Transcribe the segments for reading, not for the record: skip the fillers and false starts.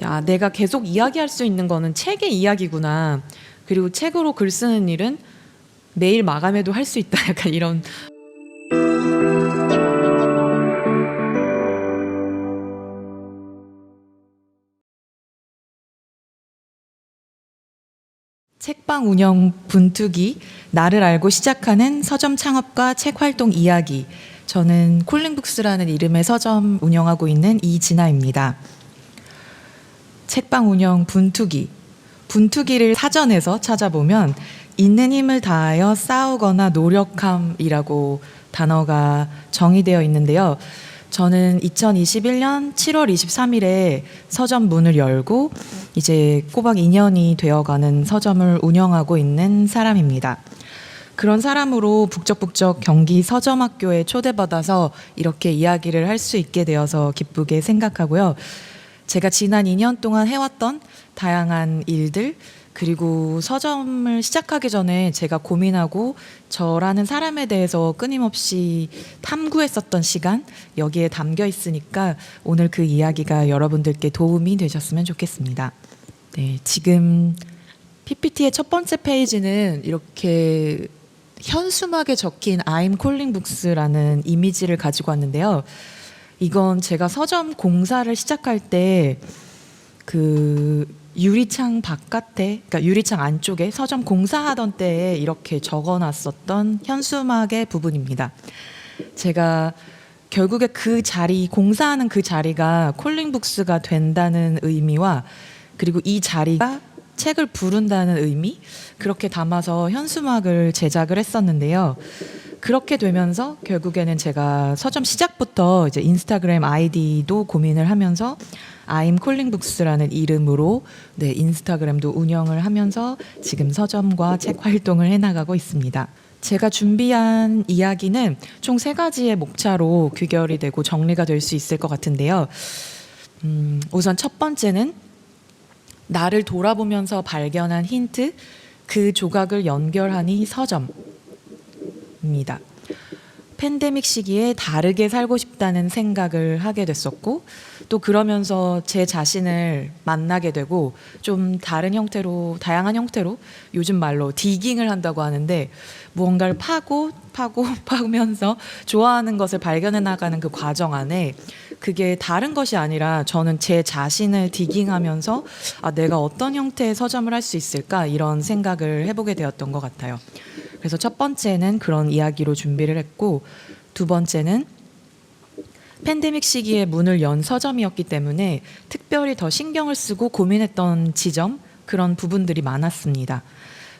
아, 내가 계속 이야기할 수 있는 거는 책의 이야기구나. 그리고 책으로 글 쓰는 일은 매일 마감해도 할 수 있다. 약간 이런. 책방 운영 분투기, 나를 알고 시작하는 서점 창업과 책 활동 이야기. 저는 콜링북스라는 이름의 서점 운영하고 있는 이진아입니다. 책방 운영 분투기. 분투기를 사전에서 찾아보면 있는 힘을 다하여 싸우거나 노력함이라고 단어가 정의되어 있는데요. 저는 2021년 7월 23일에 서점 문을 열고 이제 꼬박 2년이 되어가는 서점을 운영하고 있는 사람입니다. 그런 사람으로 북적북적 경기 서점학교에 초대받아서 이렇게 이야기를 할 수 있게 되어서 기쁘게 생각하고요. 제가 지난 2년 동안 해왔던 다양한 일들, 그리고 서점을 시작하기 전에 제가 고민하고 저라는 사람에 대해서 끊임없이 탐구했었던 시간, 여기에 담겨 있으니까 오늘 그 이야기가 여러분들께 도움이 되셨으면 좋겠습니다. 네, 지금 PPT의 첫 번째 페이지는 이렇게 현수막에 적힌 I'm calling books라는 이미지를 가지고 왔는데요. 이건 제가 서점 공사를 시작할 때 그 유리창 바깥에, 그러니까 유리창 안쪽에 서점 공사하던 때에 이렇게 적어놨었던 현수막의 부분입니다. 제가 결국에 그 자리, 공사하는 그 자리가 콜링북스가 된다는 의미와 그리고 이 자리가 책을 부른다는 의미, 그렇게 담아서 현수막을 제작을 했었는데요. 그렇게 되면서 결국에는 제가 서점 시작부터 이제 인스타그램 아이디도 고민을 하면서 I'm calling books라는 이름으로 인스타그램도 운영을 하면서 지금 서점과 책 활동을 해나가고 있습니다. 제가 준비한 이야기는 총 3가지의 목차로 귀결이 되고 정리가 될 수 있을 것 같은데요. 우선 첫 번째는 나를 돌아보면서 발견한 힌트, 그 조각을 연결하니 서점입니다. 팬데믹 시기에 다르게 살고 싶다는 생각을 하게 됐었고, 또 그러면서 제 자신을 만나게 되고 좀 다른 형태로, 다양한 형태로 요즘 말로 디깅을 한다고 하는데 무언가를 파면서 좋아하는 것을 발견해 나가는 그 과정 안에 그게 다른 것이 아니라 저는 제 자신을 디깅하면서 내가 어떤 형태의 서점을 할 수 있을까, 이런 생각을 해보게 되었던 것 같아요. 그래서 첫 번째는 그런 이야기로 준비를 했고, 두 번째는 팬데믹 시기에 문을 연 서점이었기 때문에 특별히 더 신경을 쓰고 고민했던 지점, 그런 부분들이 많았습니다.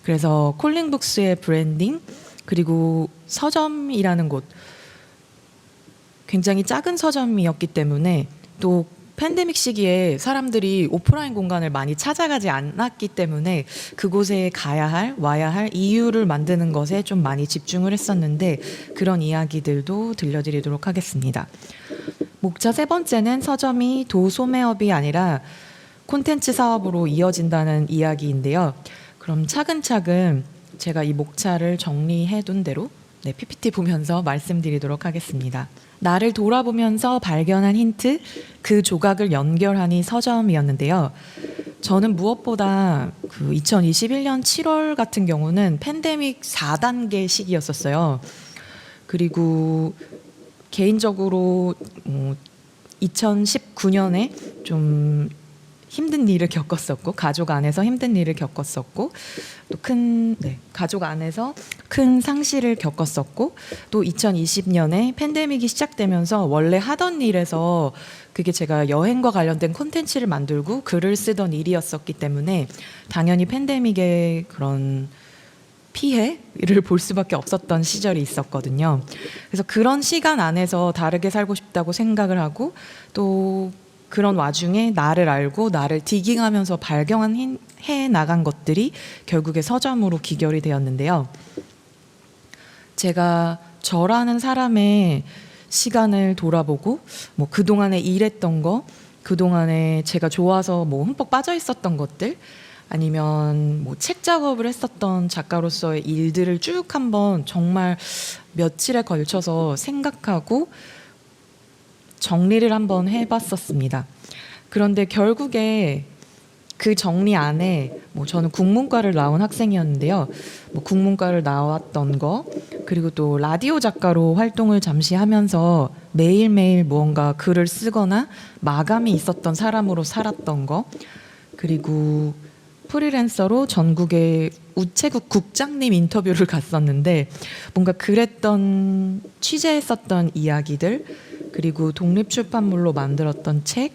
그래서 콜링북스의 브랜딩, 그리고 서점이라는 곳, 굉장히 작은 서점이었기 때문에, 또 팬데믹 시기에 사람들이 오프라인 공간을 많이 찾아가지 않았기 때문에 그곳에 가야 할, 와야 할 이유를 만드는 것에 좀 많이 집중을 했었는데, 그런 이야기들도 들려드리도록 하겠습니다. 목차 3번째는 서점이 도소매업이 아니라 콘텐츠 사업으로 이어진다는 이야기인데요. 그럼 차근차근 제가 이 목차를 정리해둔 대로 PPT 보면서 말씀드리도록 하겠습니다. 나를 돌아보면서 발견한 힌트, 그 조각을 연결하니 서점이었는데요. 저는 무엇보다 그 2021년 7월 같은 경우는 팬데믹 4단계 시기였었어요. 그리고 개인적으로 2019년에 좀 힘든 일을 겪었었고, 가족 안에서 힘든 일을 겪었었고, 또 가족 안에서 큰 상실을 겪었었고, 또 2020년에 팬데믹이 시작되면서 원래 하던 일에서 그게 제가 여행과 관련된 콘텐츠를 만들고 글을 쓰던 일이었었기 때문에 당연히 팬데믹의 그런 피해를 볼 수밖에 없었던 시절이 있었거든요. 그래서 그런 시간 안에서 다르게 살고 싶다고 생각을 하고, 또 그런 와중에 나를 알고 나를 디깅하면서 발견해 나간 것들이 결국에 서점으로 귀결이 되었는데요. 제가 저라는 사람의 시간을 돌아보고, 그동안에 일했던 거, 그동안에 제가 좋아서 흠뻑 빠져 있었던 것들, 아니면 책 작업을 했었던 작가로서의 일들을 쭉 한번 정말 며칠에 걸쳐서 생각하고 정리를 한번 해봤었습니다. 그런데 결국에 그 정리 안에 뭐 저는 국문과를 나온 학생이었는데요. 뭐 국문과를 나왔던 거, 그리고 또 라디오 작가로 활동을 잠시 하면서 매일매일 무언가 글을 쓰거나 마감이 있었던 사람으로 살았던 거, 그리고 프리랜서로 전국의 우체국 국장님 인터뷰를 갔었는데 뭔가 그랬던 취재했었던 이야기들, 그리고 독립출판물로 만들었던 책,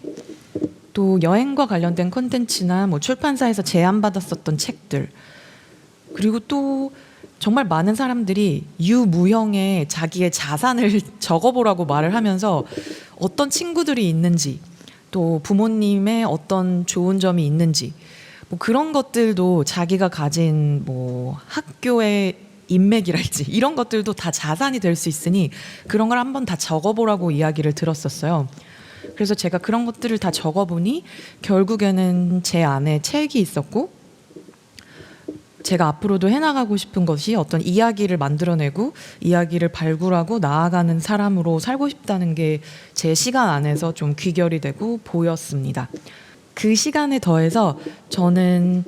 또 여행과 관련된 콘텐츠나 뭐 출판사에서 제안받았었던 책들, 그리고 또 정말 많은 사람들이 유무형의 자기의 자산을 적어보라고 말을 하면서 어떤 친구들이 있는지, 또 부모님의 어떤 좋은 점이 있는지, 뭐 그런 것들도 자기가 가진 뭐 학교의 인맥이랄지 이런 것들도 다 자산이 될 수 있으니 그런 걸 한번 다 적어보라고 이야기를 들었었어요. 그래서 제가 그런 것들을 다 적어보니 결국에는 제 안에 책이 있었고, 제가 앞으로도 해나가고 싶은 것이 어떤 이야기를 만들어내고 이야기를 발굴하고 나아가는 사람으로 살고 싶다는 게 제 시간 안에서 좀 귀결이 되고 보였습니다. 그 시간에 더해서 저는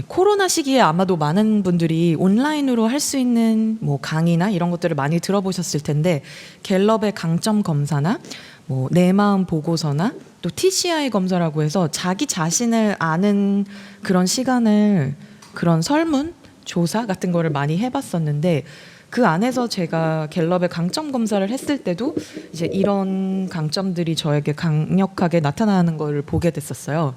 코로나 시기에 아마도 많은 분들이 온라인으로 할 수 있는 뭐 강의나 이런 것들을 많이 들어보셨을 텐데, 갤럽의 강점 검사나 뭐 내 마음 보고서나 또 TCI 검사라고 해서 자기 자신을 아는 그런 시간을, 그런 설문 조사 같은 거를 많이 해봤었는데, 그 안에서 제가 갤럽의 강점 검사를 했을 때도 이제 이런 강점들이 저에게 강력하게 나타나는 걸 보게 됐었어요.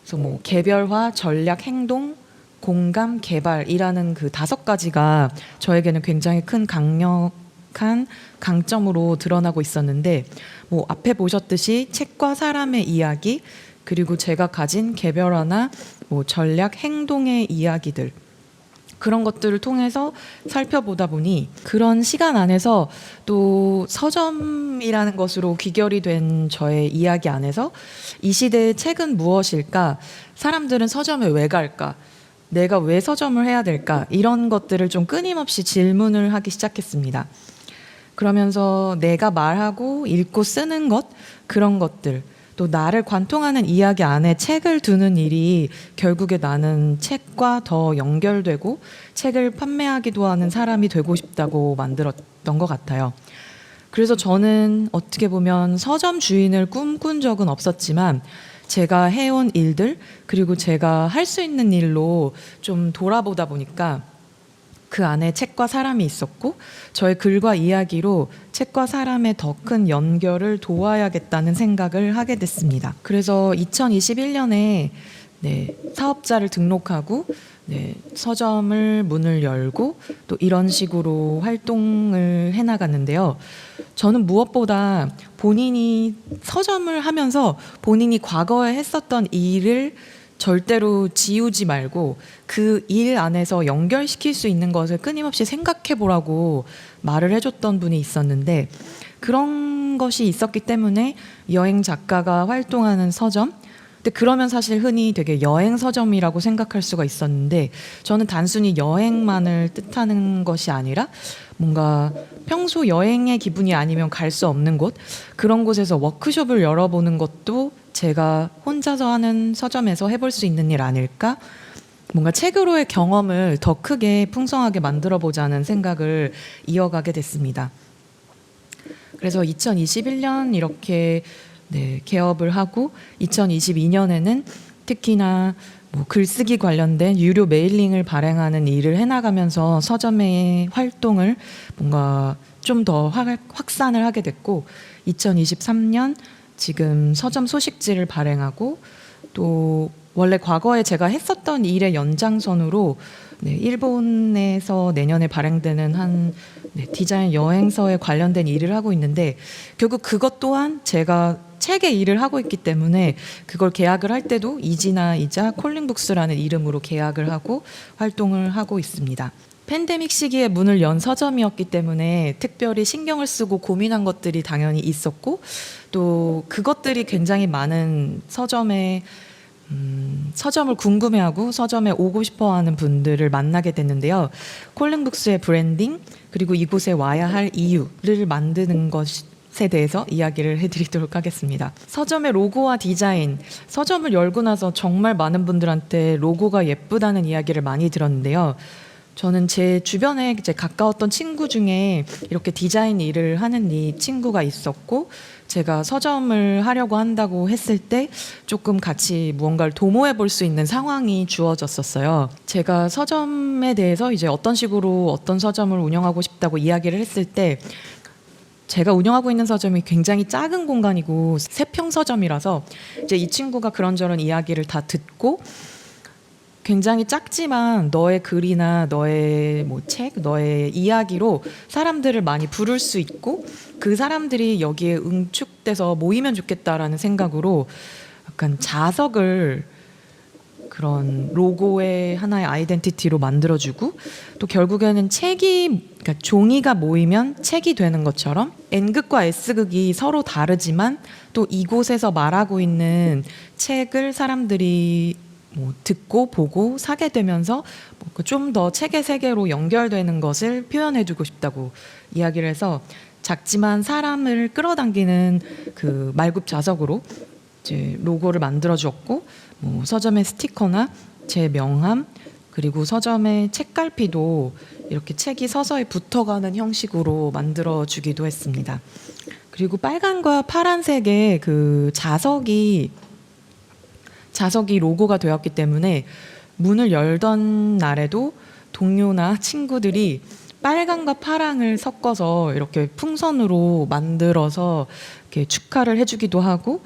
그래서 뭐 개별화, 전략, 행동, 공감, 개발이라는 그 5가지가 저에게는 굉장히 큰 강력한 강점으로 드러나고 있었는데, 뭐 앞에 보셨듯이 책과 사람의 이야기, 그리고 제가 가진 개별화나 뭐 전략, 행동의 이야기들, 그런 것들을 통해서 살펴보다 보니 그런 시간 안에서 또 서점이라는 것으로 귀결이 된 저의 이야기 안에서 이 시대의 책은 무엇일까? 사람들은 서점에 왜 갈까? 내가 왜 서점을 해야 될까? 이런 것들을 좀 끊임없이 질문을 하기 시작했습니다. 그러면서 내가 말하고 읽고 쓰는 것, 그런 것들, 또 나를 관통하는 이야기 안에 책을 두는 일이 결국에 나는 책과 더 연결되고 책을 판매하기도 하는 사람이 되고 싶다고 만들었던 것 같아요. 그래서 저는 어떻게 보면 서점 주인을 꿈꾼 적은 없었지만 제가 해온 일들, 그리고 제가 할 수 있는 일로 좀 돌아보다 보니까 그 안에 책과 사람이 있었고, 저의 글과 이야기로 책과 사람의 더 큰 연결을 도와야겠다는 생각을 하게 됐습니다. 그래서 2021년에 사업자를 등록하고 서점을 문을 열고 또 이런 식으로 활동을 해나갔는데요. 저는 무엇보다 본인이 서점을 하면서 본인이 과거에 했었던 일을 절대로 지우지 말고 그 일 안에서 연결시킬 수 있는 것을 끊임없이 생각해 보라고 말을 해줬던 분이 있었는데, 그런 것이 있었기 때문에 여행 작가가 활동하는 서점, 근데 그러면 사실 흔히 되게 여행 서점이라고 생각할 수가 있었는데, 저는 단순히 여행만을 뜻하는 것이 아니라 뭔가 평소 여행의 기분이 아니면 갈 수 없는 곳, 그런 곳에서 워크숍을 열어보는 것도 제가 혼자서 하는 서점에서 해볼 수 있는 일 아닐까? 뭔가 책으로의 경험을 더 크게 풍성하게 만들어보자는 생각을 이어가게 됐습니다. 그래서 2021년 이렇게 개업을 하고 2022년에는 특히나 뭐 글쓰기 관련된 유료 메일링을 발행하는 일을 해나가면서 서점의 활동을 뭔가 좀 더 확산을 하게 됐고, 2023년 지금 서점 소식지를 발행하고, 또 원래 과거에 제가 했었던 일의 연장선으로 일본에서 내년에 발행되는 한 디자인 여행서에 관련된 일을 하고 있는데, 결국 그것 또한 제가 책의 일을 하고 있기 때문에 그걸 계약을 할 때도 이지나이자 콜링북스라는 이름으로 계약을 하고 활동을 하고 있습니다. 팬데믹 시기에 문을 연 서점이었기 때문에 특별히 신경을 쓰고 고민한 것들이 당연히 있었고, 또 그것들이 굉장히 많은 서점을 궁금해하고 서점에 오고 싶어하는 분들을 만나게 됐는데요. 콜링북스의 브랜딩, 그리고 이곳에 와야 할 이유를 만드는 것 것에 대해서 이야기를 해드리도록 하겠습니다. 서점의 로고와 디자인, 서점을 열고 나서 정말 많은 분들한테 로고가 예쁘다는 이야기를 많이 들었는데요. 저는 제 주변에 이제 가까웠던 친구 중에 이렇게 디자인 일을 하는 이 친구가 있었고, 제가 서점을 하려고 한다고 했을 때 조금 같이 무언가를 도모해 볼 수 있는 상황이 주어졌었어요. 제가 서점에 대해서 이제 어떤 식으로 어떤 서점을 운영하고 싶다고 이야기를 했을 때, 제가 운영하고 있는 서점이 굉장히 작은 공간이고 세평 서점이라서 이제 이 친구가 그런저런 이야기를 다 듣고, 굉장히 작지만 너의 글이나 너의 뭐 책, 너의 이야기로 사람들을 많이 부를 수 있고 그 사람들이 여기에 응축돼서 모이면 좋겠다라는 생각으로 약간 자석을 그런 로고의 하나의 아이덴티티로 만들어주고, 또 결국에는 책이, 그러니까 종이가 모이면 책이 되는 것처럼 N극과 S극이 서로 다르지만 또 이곳에서 말하고 있는 책을 사람들이 뭐 듣고 보고 사게 되면서 좀 더 책의 세계로 연결되는 것을 표현해주고 싶다고 이야기를 해서, 작지만 사람을 끌어당기는 그 말굽 자석으로 이제 로고를 만들어 주었고, 뭐 서점의 스티커나 제 명함, 그리고 서점의 책갈피도 이렇게 책이 서서히 붙어가는 형식으로 만들어 주기도 했습니다. 그리고 빨간과 파란색의 그 자석이 로고가 되었기 때문에 문을 열던 날에도 동료나 친구들이 빨강과 파랑을 섞어서 이렇게 풍선으로 만들어서 이렇게 축하를 해주기도 하고,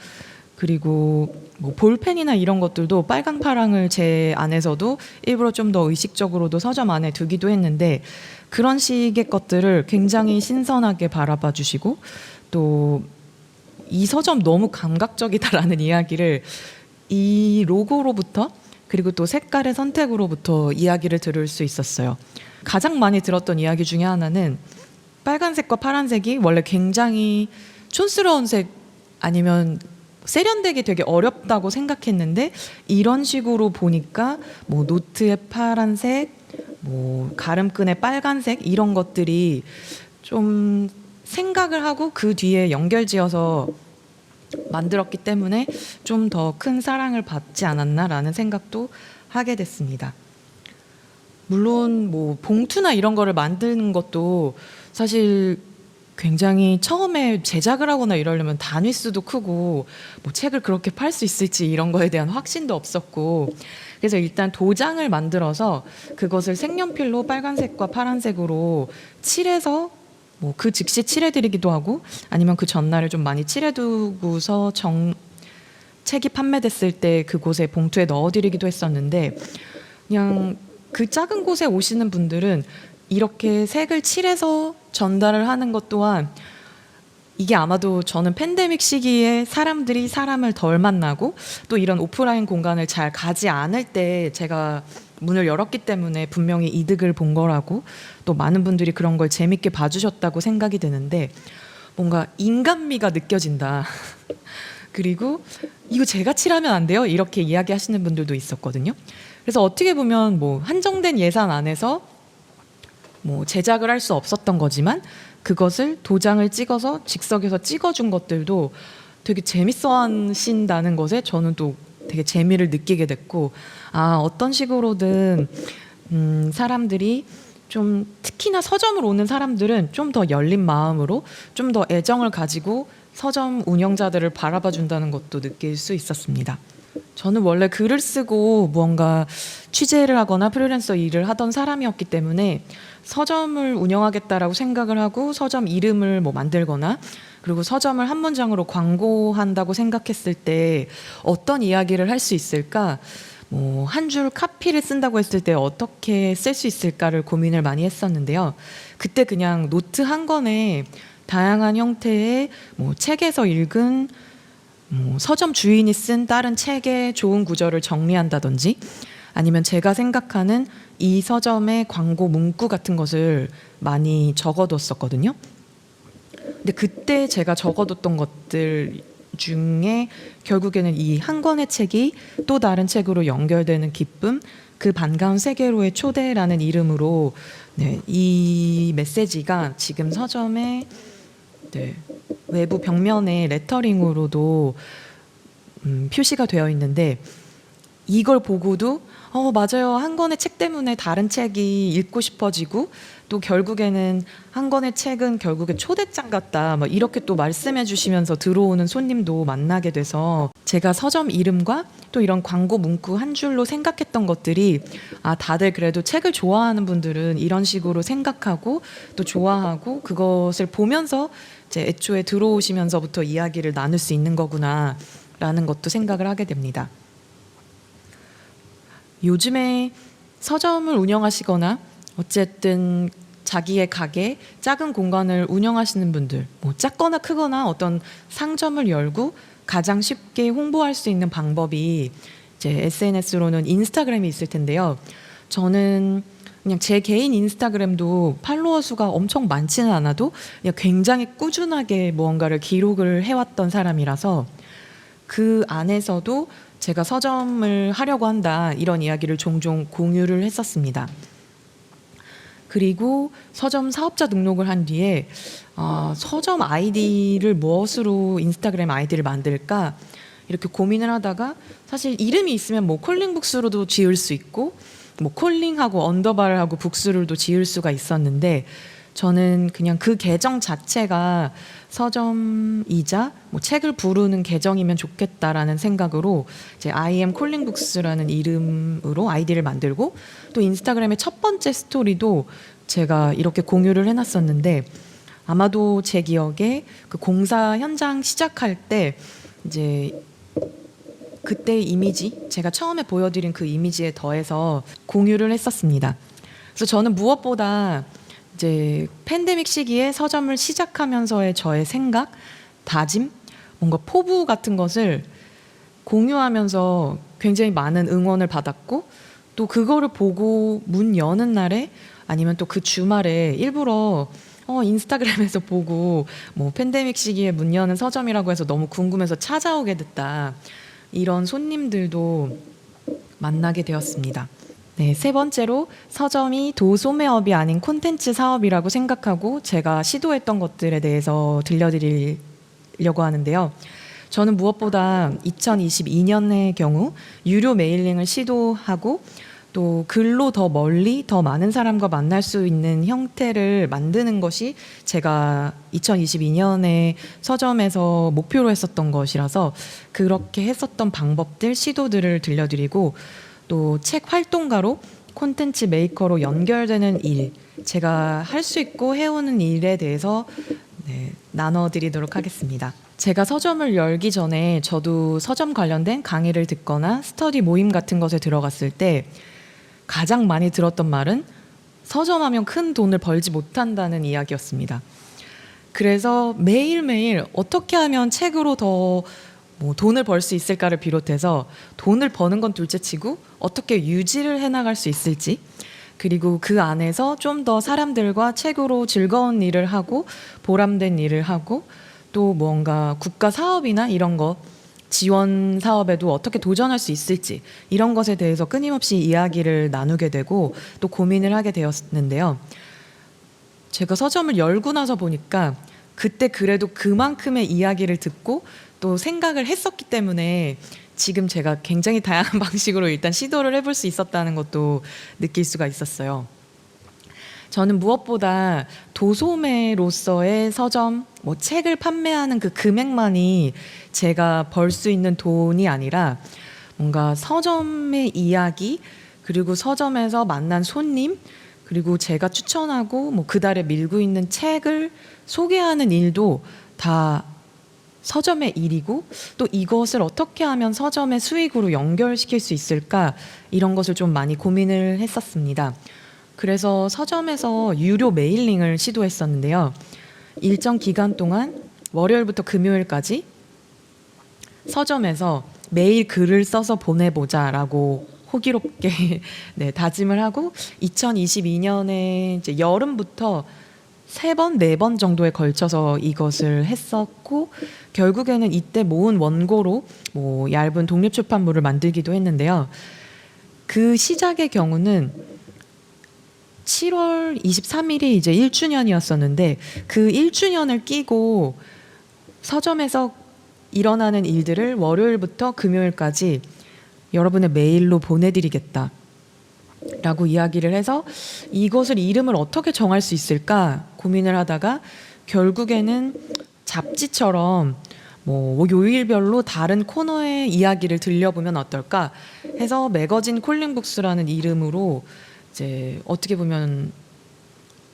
그리고 뭐 볼펜이나 이런 것들도 빨강 파랑을 제 안에서도 일부러 좀 더 의식적으로도 서점 안에 두기도 했는데, 그런 식의 것들을 굉장히 신선하게 바라봐 주시고, 또 이 서점 너무 감각적이다라는 이야기를 이 로고로부터, 그리고 또 색깔의 선택으로부터 이야기를 들을 수 있었어요. 가장 많이 들었던 이야기 중에 하나는 빨간색과 파란색이 원래 굉장히 촌스러운 색, 아니면 세련되기 되게 어렵다고 생각했는데 이런 식으로 보니까 뭐 노트의 파란색, 뭐 가름끈의 빨간색, 이런 것들이 좀 생각을 하고 그 뒤에 연결지어서 만들었기 때문에 좀 더 큰 사랑을 받지 않았나라는 생각도 하게 됐습니다. 물론 뭐 봉투나 이런 거를 만드는 것도 사실 굉장히 처음에 제작을 하거나 이러려면 단위수도 크고 뭐 책을 그렇게 팔 수 있을지 이런 거에 대한 확신도 없었고, 그래서 일단 도장을 만들어서 그것을 색연필로 빨간색과 파란색으로 칠해서 뭐 그 즉시 칠해드리기도 하고, 아니면 그 전날에 좀 많이 칠해두고서 책이 판매됐을 때 그곳에 봉투에 넣어드리기도 했었는데, 그냥 그 작은 곳에 오시는 분들은 이렇게 색을 칠해서 전달을 하는 것 또한, 이게 아마도 저는 팬데믹 시기에 사람들이 사람을 덜 만나고 또 이런 오프라인 공간을 잘 가지 않을 때 제가 문을 열었기 때문에 분명히 이득을 본 거라고, 또 많은 분들이 그런 걸 재밌게 봐주셨다고 생각이 드는데, 뭔가 인간미가 느껴진다. 그리고 이거 제가 칠하면 안 돼요? 이렇게 이야기하시는 분들도 있었거든요. 그래서 어떻게 보면 뭐 한정된 예산 안에서 뭐 제작을 할 수 없었던 거지만 그것을 도장을 찍어서 즉석에서 찍어준 것들도 되게 재밌어 하신다는 것에 저는 또 되게 재미를 느끼게 됐고, 어떤 식으로든 사람들이 좀, 특히나 서점을 오는 사람들은 좀 더 열린 마음으로 좀 더 애정을 가지고 서점 운영자들을 바라봐 준다는 것도 느낄 수 있었습니다. 저는 원래 글을 쓰고 무언가 취재를 하거나 프리랜서 일을 하던 사람이었기 때문에 서점을 운영하겠다라고 생각을 하고 서점 이름을 뭐 만들거나, 그리고 서점을 한 문장으로 광고한다고 생각했을 때 어떤 이야기를 할 수 있을까, 뭐 한 줄 카피를 쓴다고 했을 때 어떻게 쓸 수 있을까를 고민을 많이 했었는데요. 그때 그냥 노트 한 권에 다양한 형태의 뭐 책에서 읽은 서점 주인이 쓴 다른 책의 좋은 구절을 정리한다든지, 아니면 제가 생각하는 이 서점의 광고 문구 같은 것을 많이 적어뒀었거든요. 근데 그때 제가 적어뒀던 것들 중에 결국에는 이 한 권의 책이 또 다른 책으로 연결되는 기쁨, 그 반가운 세계로의 초대라는 이름으로, 이 메시지가 지금 서점의 네, 외부 벽면에 레터링으로도 표시가 되어 있는데 이걸 보고도 맞아요. 한 권의 책 때문에 다른 책이 읽고 싶어지고 또 결국에는 한 권의 책은 결국에 초대장 같다. 막 이렇게 또 말씀해 주시면서 들어오는 손님도 만나게 돼서 제가 서점 이름과 또 이런 광고 문구 한 줄로 생각했던 것들이 다들 그래도 책을 좋아하는 분들은 이런 식으로 생각하고 또 좋아하고 그것을 보면서 이제 애초에 들어오시면서부터 이야기를 나눌 수 있는 거구나라는 것도 생각을 하게 됩니다. 요즘에 서점을 운영하시거나 어쨌든 자기의 가게, 작은 공간을 운영하시는 분들, 뭐 작거나 크거나 어떤 상점을 열고 가장 쉽게 홍보할 수 있는 방법이 이제 SNS로는 인스타그램이 있을 텐데요. 저는 그냥 제 개인 인스타그램도 팔로워 수가 엄청 많지는 않아도 그냥 굉장히 꾸준하게 무언가를 기록을 해왔던 사람이라서 그 안에서도 제가 서점을 하려고 한다 이런 이야기를 종종 공유를 했었습니다. 그리고 서점 사업자 등록을 한 뒤에 서점 아이디를 무엇으로 인스타그램 아이디를 만들까 이렇게 고민을 하다가 사실 이름이 있으면 뭐 콜링북스로도 지을 수 있고 뭐 콜링하고 언더바를 하고 북스로도 지을 수가 있었는데 저는 그냥 그 계정 자체가 서점이자 뭐 책을 부르는 계정이면 좋겠다라는 생각으로 이제 I am calling books라는 이름으로 아이디를 만들고 또 인스타그램의 첫 번째 스토리도 제가 이렇게 공유를 해놨었는데 아마도 제 기억에 그 공사 현장 시작할 때 이제 그때의 이미지 제가 처음에 보여드린 그 이미지에 더해서 공유를 했었습니다. 그래서 저는 무엇보다 이제 팬데믹 시기에 서점을 시작하면서의 저의 생각, 다짐, 뭔가 포부 같은 것을 공유하면서 굉장히 많은 응원을 받았고 또 그거를 보고 문 여는 날에 아니면 또 그 주말에 일부러 인스타그램에서 보고 뭐 팬데믹 시기에 문 여는 서점이라고 해서 너무 궁금해서 찾아오게 됐다. 이런 손님들도 만나게 되었습니다. 네, 세 번째로 서점이 도소매업이 아닌 콘텐츠 사업이라고 생각하고 제가 시도했던 것들에 대해서 들려드리려고 하는데요. 저는 무엇보다 2022년의 경우 유료 메일링을 시도하고 또 글로 더 멀리 더 많은 사람과 만날 수 있는 형태를 만드는 것이 제가 2022년에 서점에서 목표로 했었던 것이라서 그렇게 했었던 방법들, 시도들을 들려드리고 또 책 활동가로 콘텐츠 메이커로 연결되는 일, 제가 할 수 있고 해오는 일에 대해서 나눠드리도록 하겠습니다. 제가 서점을 열기 전에 저도 서점 관련된 강의를 듣거나 스터디 모임 같은 것에 들어갔을 때 가장 많이 들었던 말은 서점하면 큰 돈을 벌지 못한다는 이야기였습니다. 그래서 매일매일 어떻게 하면 책으로 더 뭐 돈을 벌 수 있을까를 비롯해서 돈을 버는 건 둘째치고 어떻게 유지를 해나갈 수 있을지 그리고 그 안에서 좀 더 사람들과 책으로 즐거운 일을 하고 보람된 일을 하고 또 뭔가 국가 사업이나 이런 거 지원 사업에도 어떻게 도전할 수 있을지 이런 것에 대해서 끊임없이 이야기를 나누게 되고 또 고민을 하게 되었는데요. 제가 서점을 열고 나서 보니까 그때 그래도 그만큼의 이야기를 듣고 또 생각을 했었기 때문에 지금 제가 굉장히 다양한 방식으로 일단 시도를 해볼 수 있었다는 것도 느낄 수가 있었어요. 저는 무엇보다 도소매로서의 서점, 뭐 책을 판매하는 그 금액만이 제가 벌 수 있는 돈이 아니라 뭔가 서점의 이야기, 그리고 서점에서 만난 손님, 그리고 제가 추천하고 뭐 그달에 밀고 있는 책을 소개하는 일도 다 서점의 일이고 또 이것을 어떻게 하면 서점의 수익으로 연결시킬 수 있을까 이런 것을 좀 많이 고민을 했었습니다. 그래서 서점에서 유료 메일링을 시도했었는데요. 일정 기간 동안 월요일부터 금요일까지 서점에서 매일 글을 써서 보내보자라고 호기롭게 다짐을 하고 2022년에 이제 여름부터 3번, 4번 정도에 걸쳐서 이것을 했었고 결국에는 이때 모은 원고로 뭐 얇은 독립출판물을 만들기도 했는데요. 그 시작의 경우는 7월 23일이 이제 1주년이었었는데 그 1주년을 끼고 서점에서 일어나는 일들을 월요일부터 금요일까지 여러분의 메일로 보내드리겠다 라고 이야기를 해서 이것을 이름을 어떻게 정할 수 있을까 고민을 하다가 결국에는 잡지처럼 뭐 요일별로 다른 코너의 이야기를 들려보면 어떨까 해서 매거진 콜링북스라는 이름으로 이제 어떻게 보면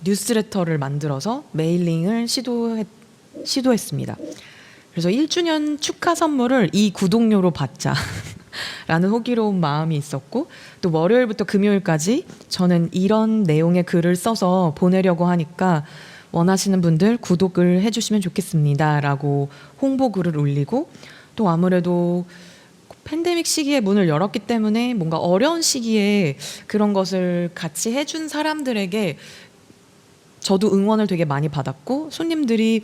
뉴스레터를 만들어서 메일링을 시도했습니다. 그래서 1주년 축하 선물을 이 구독료로 받자 라는 호기로운 마음이 있었고 또 월요일부터 금요일까지 저는 이런 내용의 글을 써서 보내려고 하니까 원하시는 분들 구독을 해주시면 좋겠습니다 라고 홍보글을 올리고 또 아무래도 팬데믹 시기에 문을 열었기 때문에 뭔가 어려운 시기에 그런 것을 같이 해준 사람들에게 저도 응원을 되게 많이 받았고 손님들이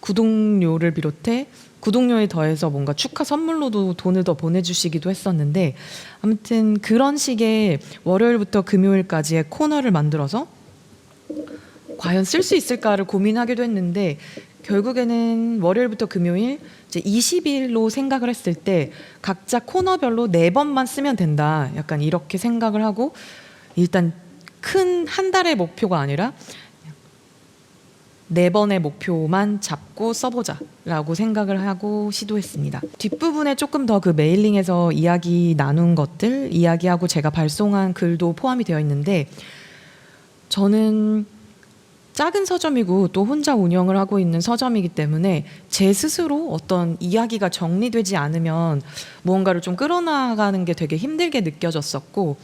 구독료를 비롯해 구독료에 더해서 뭔가 축하 선물로도 돈을 더 보내주시기도 했었는데 아무튼 그런 식의 월요일부터 금요일까지의 코너를 만들어서 과연 쓸 수 있을까를 고민하기도 했는데 결국에는 월요일부터 금요일 이제 20일로 생각을 했을 때 각자 코너별로 4번만 쓰면 된다 약간 이렇게 생각을 하고 일단 큰 한 달의 목표가 아니라 4번의 목표만 잡고 써보자라고 생각을 하고 시도했습니다. 뒷부분에 조금 더 그 메일링에서 이야기 나눈 것들 이야기하고 제가 발송한 글도 포함이 되어 있는데 저는 작은 서점이고 또 혼자 운영을 하고 있는 서점이기 때문에 제 스스로 어떤 이야기가 정리되지 않으면 무언가를 좀 끌어나가는 게 되게 힘들게 느껴졌었고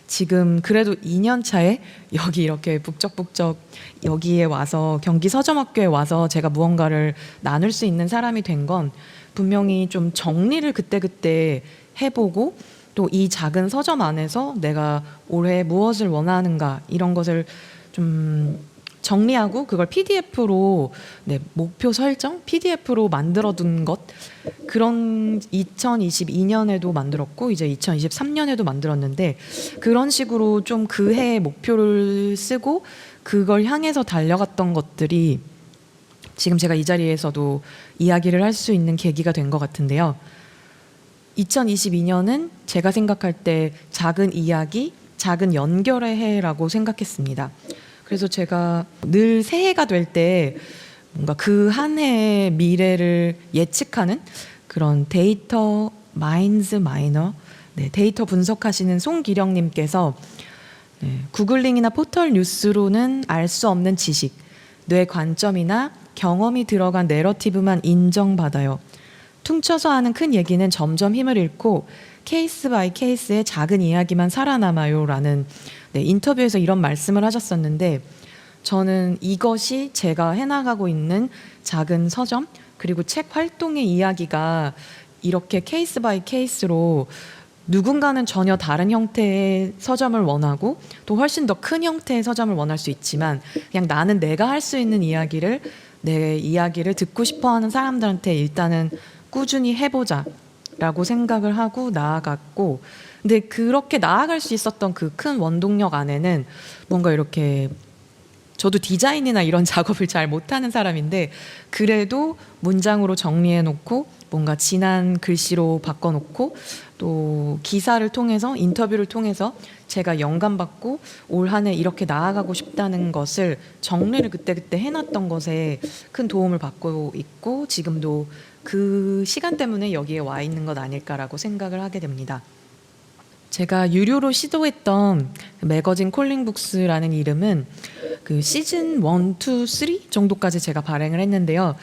지금 그래도 2년 차에 여기 이렇게 북적북적 여기에 와서 경기 서점학교에 와서 제가 무언가를 나눌 수 있는 사람이 된 건 분명히 좀 정리를 그때그때 해보고 또 이 작은 서점 안에서 내가 올해 무엇을 원하는가 이런 것을 좀 정리하고 그걸 PDF로 목표 설정 PDF로 만들어둔 것 그런 2022년에도 만들었고 이제 2023년에도 만들었는데 그런 식으로 좀 그 해의 목표를 쓰고 그걸 향해서 달려갔던 것들이 지금 제가 이 자리에서도 이야기를 할 수 있는 계기가 된 것 같은데요. 2022년은 제가 생각할 때 작은 이야기, 작은 연결의 해라고 생각했습니다. 그래서 제가 늘 새해가 될 때 뭔가 그 한 해의 미래를 예측하는 그런 데이터 마인즈 마이너 데이터 분석하시는 송기령님께서 구글링이나 포털 뉴스로는 알 수 없는 지식, 뇌 관점이나 경험이 들어간 내러티브만 인정받아요. 퉁쳐서 하는 큰 얘기는 점점 힘을 잃고 케이스 바이 케이스의 작은 이야기만 살아남아요 라는 인터뷰에서 이런 말씀을 하셨었는데 저는 이것이 제가 해나가고 있는 작은 서점 그리고 책 활동의 이야기가 이렇게 케이스 바이 케이스로 누군가는 전혀 다른 형태의 서점을 원하고 또 훨씬 더 큰 형태의 서점을 원할 수 있지만 그냥 나는 내가 할 수 있는 이야기를 내 이야기를 듣고 싶어하는 사람들한테 일단은 꾸준히 해보자 라고 생각을 하고 나아갔고 근데 그렇게 나아갈 수 있었던 그 큰 원동력 안에는 뭔가 이렇게 저도 디자인이나 이런 작업을 잘 못하는 사람인데 그래도 문장으로 정리해 놓고 뭔가 진한 글씨로 바꿔놓고 또 기사를 통해서 인터뷰를 통해서 제가 영감받고 올 한 해 이렇게 나아가고 싶다는 것을 정리를 그때그때 해놨던 것에 큰 도움을 받고 있고 지금도 그 시간 때문에 여기에 와 있는 것 아닐까라고 생각을 하게 됩니다. 제가 유료로 시도했던 매거진 콜링북스라는 이름은 그 시즌 1, 2, 3 정도까지 제가 발행을 했는데요.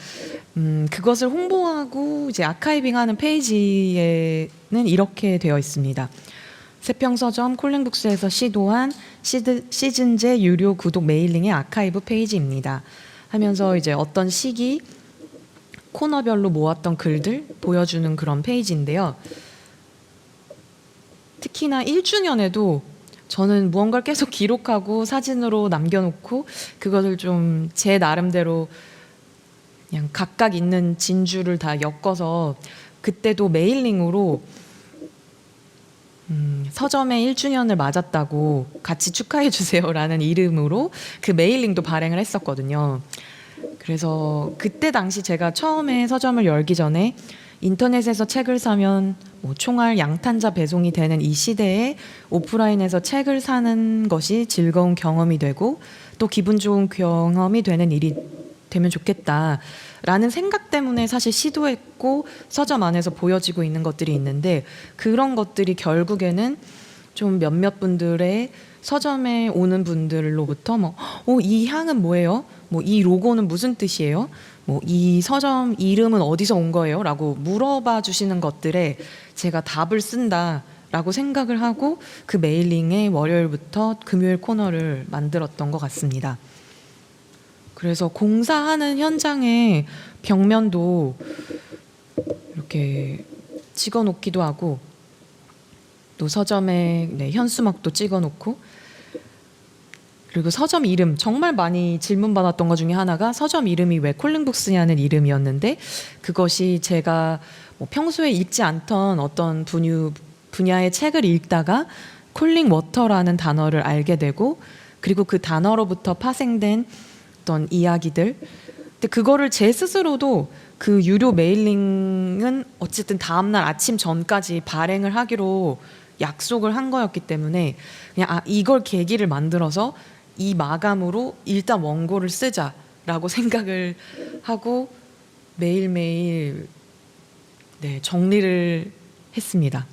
그것을 홍보하고 이제 아카이빙하는 페이지에는 이렇게 되어 있습니다. 세평서점 콜링북스에서 시도한 시즌제 유료 구독 메일링의 아카이브 페이지입니다. 하면서 이제 어떤 시기 코너별로 모았던 글들 보여주는 그런 페이지인데요. 특히나 1주년에도 저는 무언가를 계속 기록하고 사진으로 남겨놓고 그것을 좀 제 나름대로 그냥 각각 있는 진주를 다 엮어서 그때도 메일링으로 서점의 1주년을 맞았다고 같이 축하해 주세요라는 이름으로 그 메일링도 발행을 했었거든요. 그래서 그때 당시 제가 처음에 서점을 열기 전에 인터넷에서 책을 사면 뭐 총알 양탄자 배송이 되는 이 시대에 오프라인에서 책을 사는 것이 즐거운 경험이 되고 또 기분 좋은 경험이 되는 일이 되면 좋겠다라는 생각 때문에 사실 시도했고 서점 안에서 보여지고 있는 것들이 있는데 그런 것들이 결국에는 좀 몇몇 분들의 서점에 오는 분들로부터 뭐, 이 향은 뭐예요? 뭐 이 로고는 무슨 뜻이에요? 뭐 이 서점 이름은 어디서 온 거예요? 라고 물어봐 주시는 것들에 제가 답을 쓴다라고 생각을 하고 그 메일링에 월요일부터 금요일 코너를 만들었던 것 같습니다. 그래서 공사하는 현장에 벽면도 이렇게 찍어 놓기도 하고 또 서점에 현수막도 찍어 놓고 그리고 서점 이름 정말 많이 질문 받았던 것 중에 하나가 서점 이름이 왜 콜링북스냐는 이름이었는데 그것이 제가 뭐 평소에 읽지 않던 어떤 분야의 책을 읽다가 콜링 워터라는 단어를 알게 되고 그리고 그 단어로부터 파생된 어떤 이야기들 근데 그거를 제 스스로도 그 유료 메일링은 어쨌든 다음날 아침 전까지 발행을 하기로 약속을 한 거였기 때문에 그냥 이걸 계기를 만들어서 이 마감으로 일단 원고를 쓰자라고 생각을 하고 매일매일 정리를 했습니다.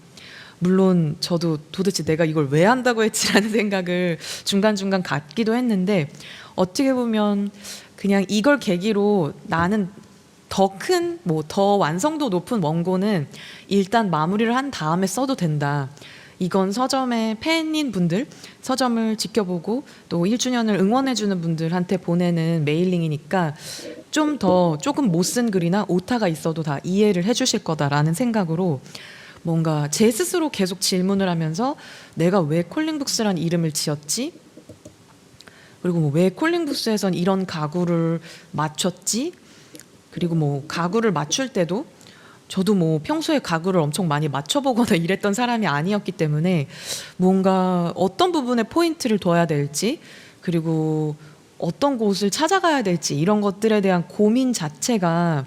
물론 저도 도대체 내가 이걸 왜 한다고 했지라는 생각을 중간중간 갖기도 했는데 어떻게 보면 그냥 이걸 계기로 나는 더 큰, 더 완성도 높은 원고는 일단 마무리를 한 다음에 써도 된다. 이건 서점의 팬인 분들, 서점을 지켜보고 또 1주년을 응원해주는 분들한테 보내는 메일링이니까 조금 못 쓴 글이나 오타가 있어도 다 이해를 해주실 거다라는 생각으로 뭔가 제 스스로 계속 질문을 하면서 내가 왜 콜링북스란 이름을 지었지? 그리고 왜 콜링북스에선 이런 가구를 맞췄지? 그리고 가구를 맞출 때도 저도 평소에 가구를 엄청 많이 맞춰보거나 이랬던 사람이 아니었기 때문에 뭔가 어떤 부분에 포인트를 둬야 될지 그리고 어떤 곳을 찾아가야 될지 이런 것들에 대한 고민 자체가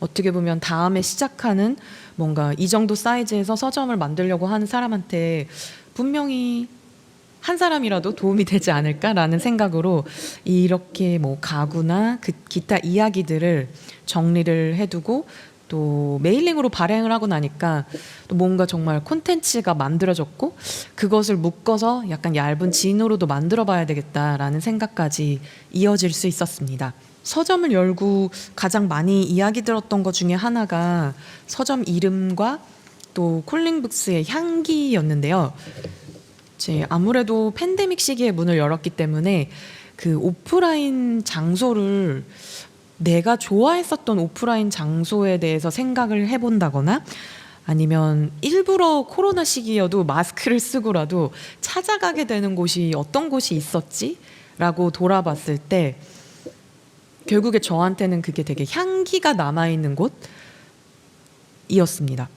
어떻게 보면 다음에 시작하는 뭔가 이 정도 사이즈에서 서점을 만들려고 하는 사람한테 분명히 한 사람이라도 도움이 되지 않을까라는 생각으로 이렇게 가구나 기타 이야기들을 정리를 해두고 또 메일링으로 발행을 하고 나니까 또 뭔가 정말 콘텐츠가 만들어졌고 그것을 묶어서 약간 얇은 진으로도 만들어 봐야 되겠다라는 생각까지 이어질 수 있었습니다. 서점을 열고 가장 많이 이야기 들었던 것 중에 하나가 서점 이름과 또 콜링북스의 향기였는데요. 아무래도 팬데믹 시기에 문을 열었기 때문에 그 오프라인 장소를 내가 좋아했었던 오프라인 장소에 대해서 생각을 해본다거나 아니면 일부러 코로나 시기여도 마스크를 쓰고라도 찾아가게 되는 곳이 어떤 곳이 있었지? 라고 돌아봤을 때 결국에 저한테는 그게 되게 향기가 남아있는 곳이었습니다.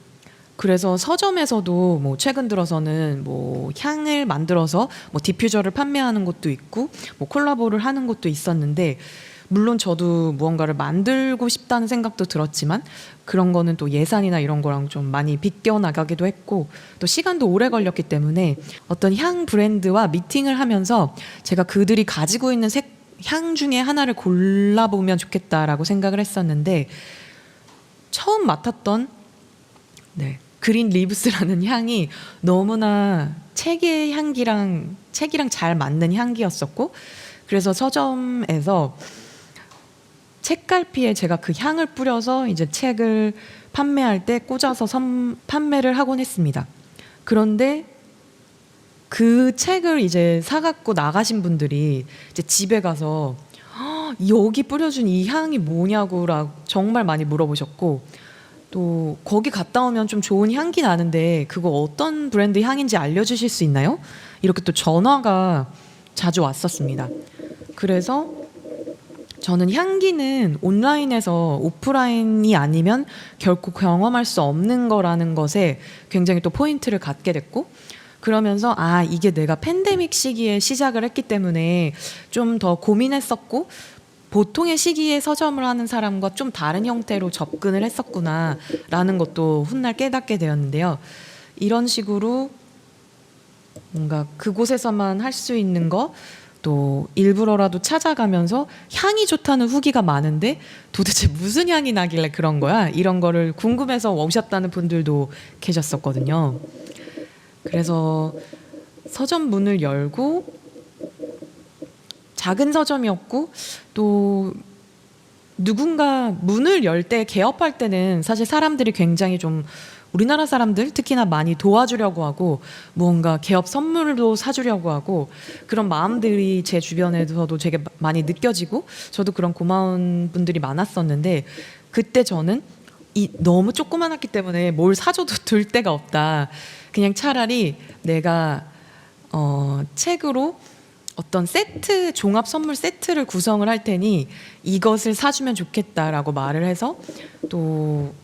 그래서 서점에서도 최근 들어서는 향을 만들어서 디퓨저를 판매하는 곳도 있고 콜라보를 하는 곳도 있었는데 물론 저도 무언가를 만들고 싶다는 생각도 들었지만 그런 거는 또 예산이나 이런 거랑 좀 많이 비껴 나가기도 했고 또 시간도 오래 걸렸기 때문에 어떤 향 브랜드와 미팅을 하면서 제가 그들이 가지고 있는 향 중에 하나를 골라보면 좋겠다라고 생각을 했었는데 처음 맡았던 그린 리브스라는 향이 너무나 책이랑 잘 맞는 향기였었고 그래서 서점에서 책갈피에 제가 그 향을 뿌려서 이제 책을 판매할 때 꽂아서 판매를 하곤 했습니다. 그런데 그 책을 이제 사갖고 나가신 분들이 이제 집에 가서 여기 뿌려준 이 향이 뭐냐고 정말 많이 물어보셨고 또 거기 갔다 오면 좀 좋은 향기 나는데 그거 어떤 브랜드 향인지 알려주실 수 있나요? 이렇게 또 전화가 자주 왔었습니다. 그래서 저는 향기는 온라인에서 오프라인이 아니면 결코 경험할 수 없는 거라는 것에 굉장히 또 포인트를 갖게 됐고, 그러면서 아, 이게 내가 팬데믹 시기에 시작을 했기 때문에 좀 더 고민했었고 보통의 시기에 서점을 하는 사람과 좀 다른 형태로 접근을 했었구나 라는 것도 훗날 깨닫게 되었는데요. 이런 식으로 뭔가 그곳에서만 할 수 있는 거, 또 일부러라도 찾아가면서 향이 좋다는 후기가 많은데 도대체 무슨 향이 나길래 그런 거야? 이런 거를 궁금해서 오셨다는 분들도 계셨었거든요. 그래서 서점 문을 열고, 작은 서점이었고 또 누군가 문을 열 때, 개업할 때는 사실 사람들이 굉장히 좀, 우리나라 사람들 특히나 많이 도와주려고 하고 무언가 개업 선물도 사주려고 하고 그런 마음들이 제 주변에서도 되게 많이 느껴지고 저도 그런 고마운 분들이 많았었는데, 그때 저는 너무 조그만했기 때문에 뭘 사줘도 들 데가 없다. 그냥 차라리 내가 책으로 어떤 세트, 종합 선물 세트를 구성을 할 테니 이것을 사주면 좋겠다라고 말을 해서 또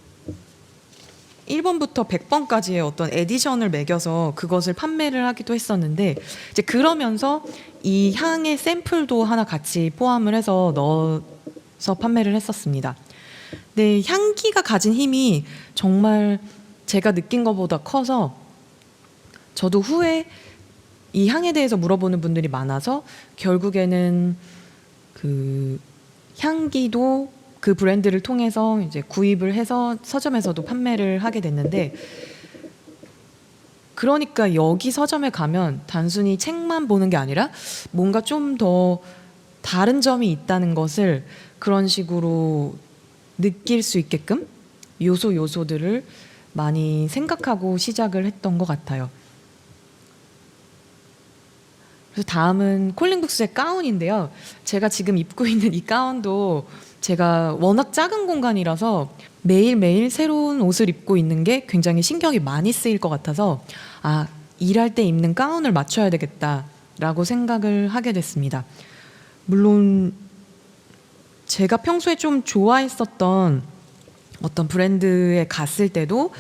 1번부터 100번까지의 어떤 에디션을 매겨서 그것을 판매를 하기도 했었는데, 이제 그러면서 이 향의 샘플도 하나 같이 포함을 해서 넣어서 판매를 했었습니다. 근데 향기가 가진 힘이 정말 제가 느낀 것보다 커서 저도 후에 이 향에 대해서 물어보는 분들이 많아서 결국에는 그 향기도 그 브랜드를 통해서 이제 구입을 해서 서점에서도 판매를 하게 됐는데, 그러니까 여기 서점에 가면 단순히 책만 보는 게 아니라 뭔가 좀 더 다른 점이 있다는 것을 그런 식으로 느낄 수 있게끔 요소들을 많이 생각하고 시작을 했던 것 같아요. 그래서 다음은 콜링북스의 가운인데요. 제가 지금 입고 있는 이 가운도 제가 워낙 작은 공간이라서 매일매일 새로운 옷을 입고 있는 게 굉장히 신경이 많이 쓰일 것 같아서, 아, 일할 때 입는 가운을 맞춰야 되겠다라고 생각을 하게 됐습니다. 물론 제가 평소에 좀 좋아했었던 어떤 브랜드에 갔을 때도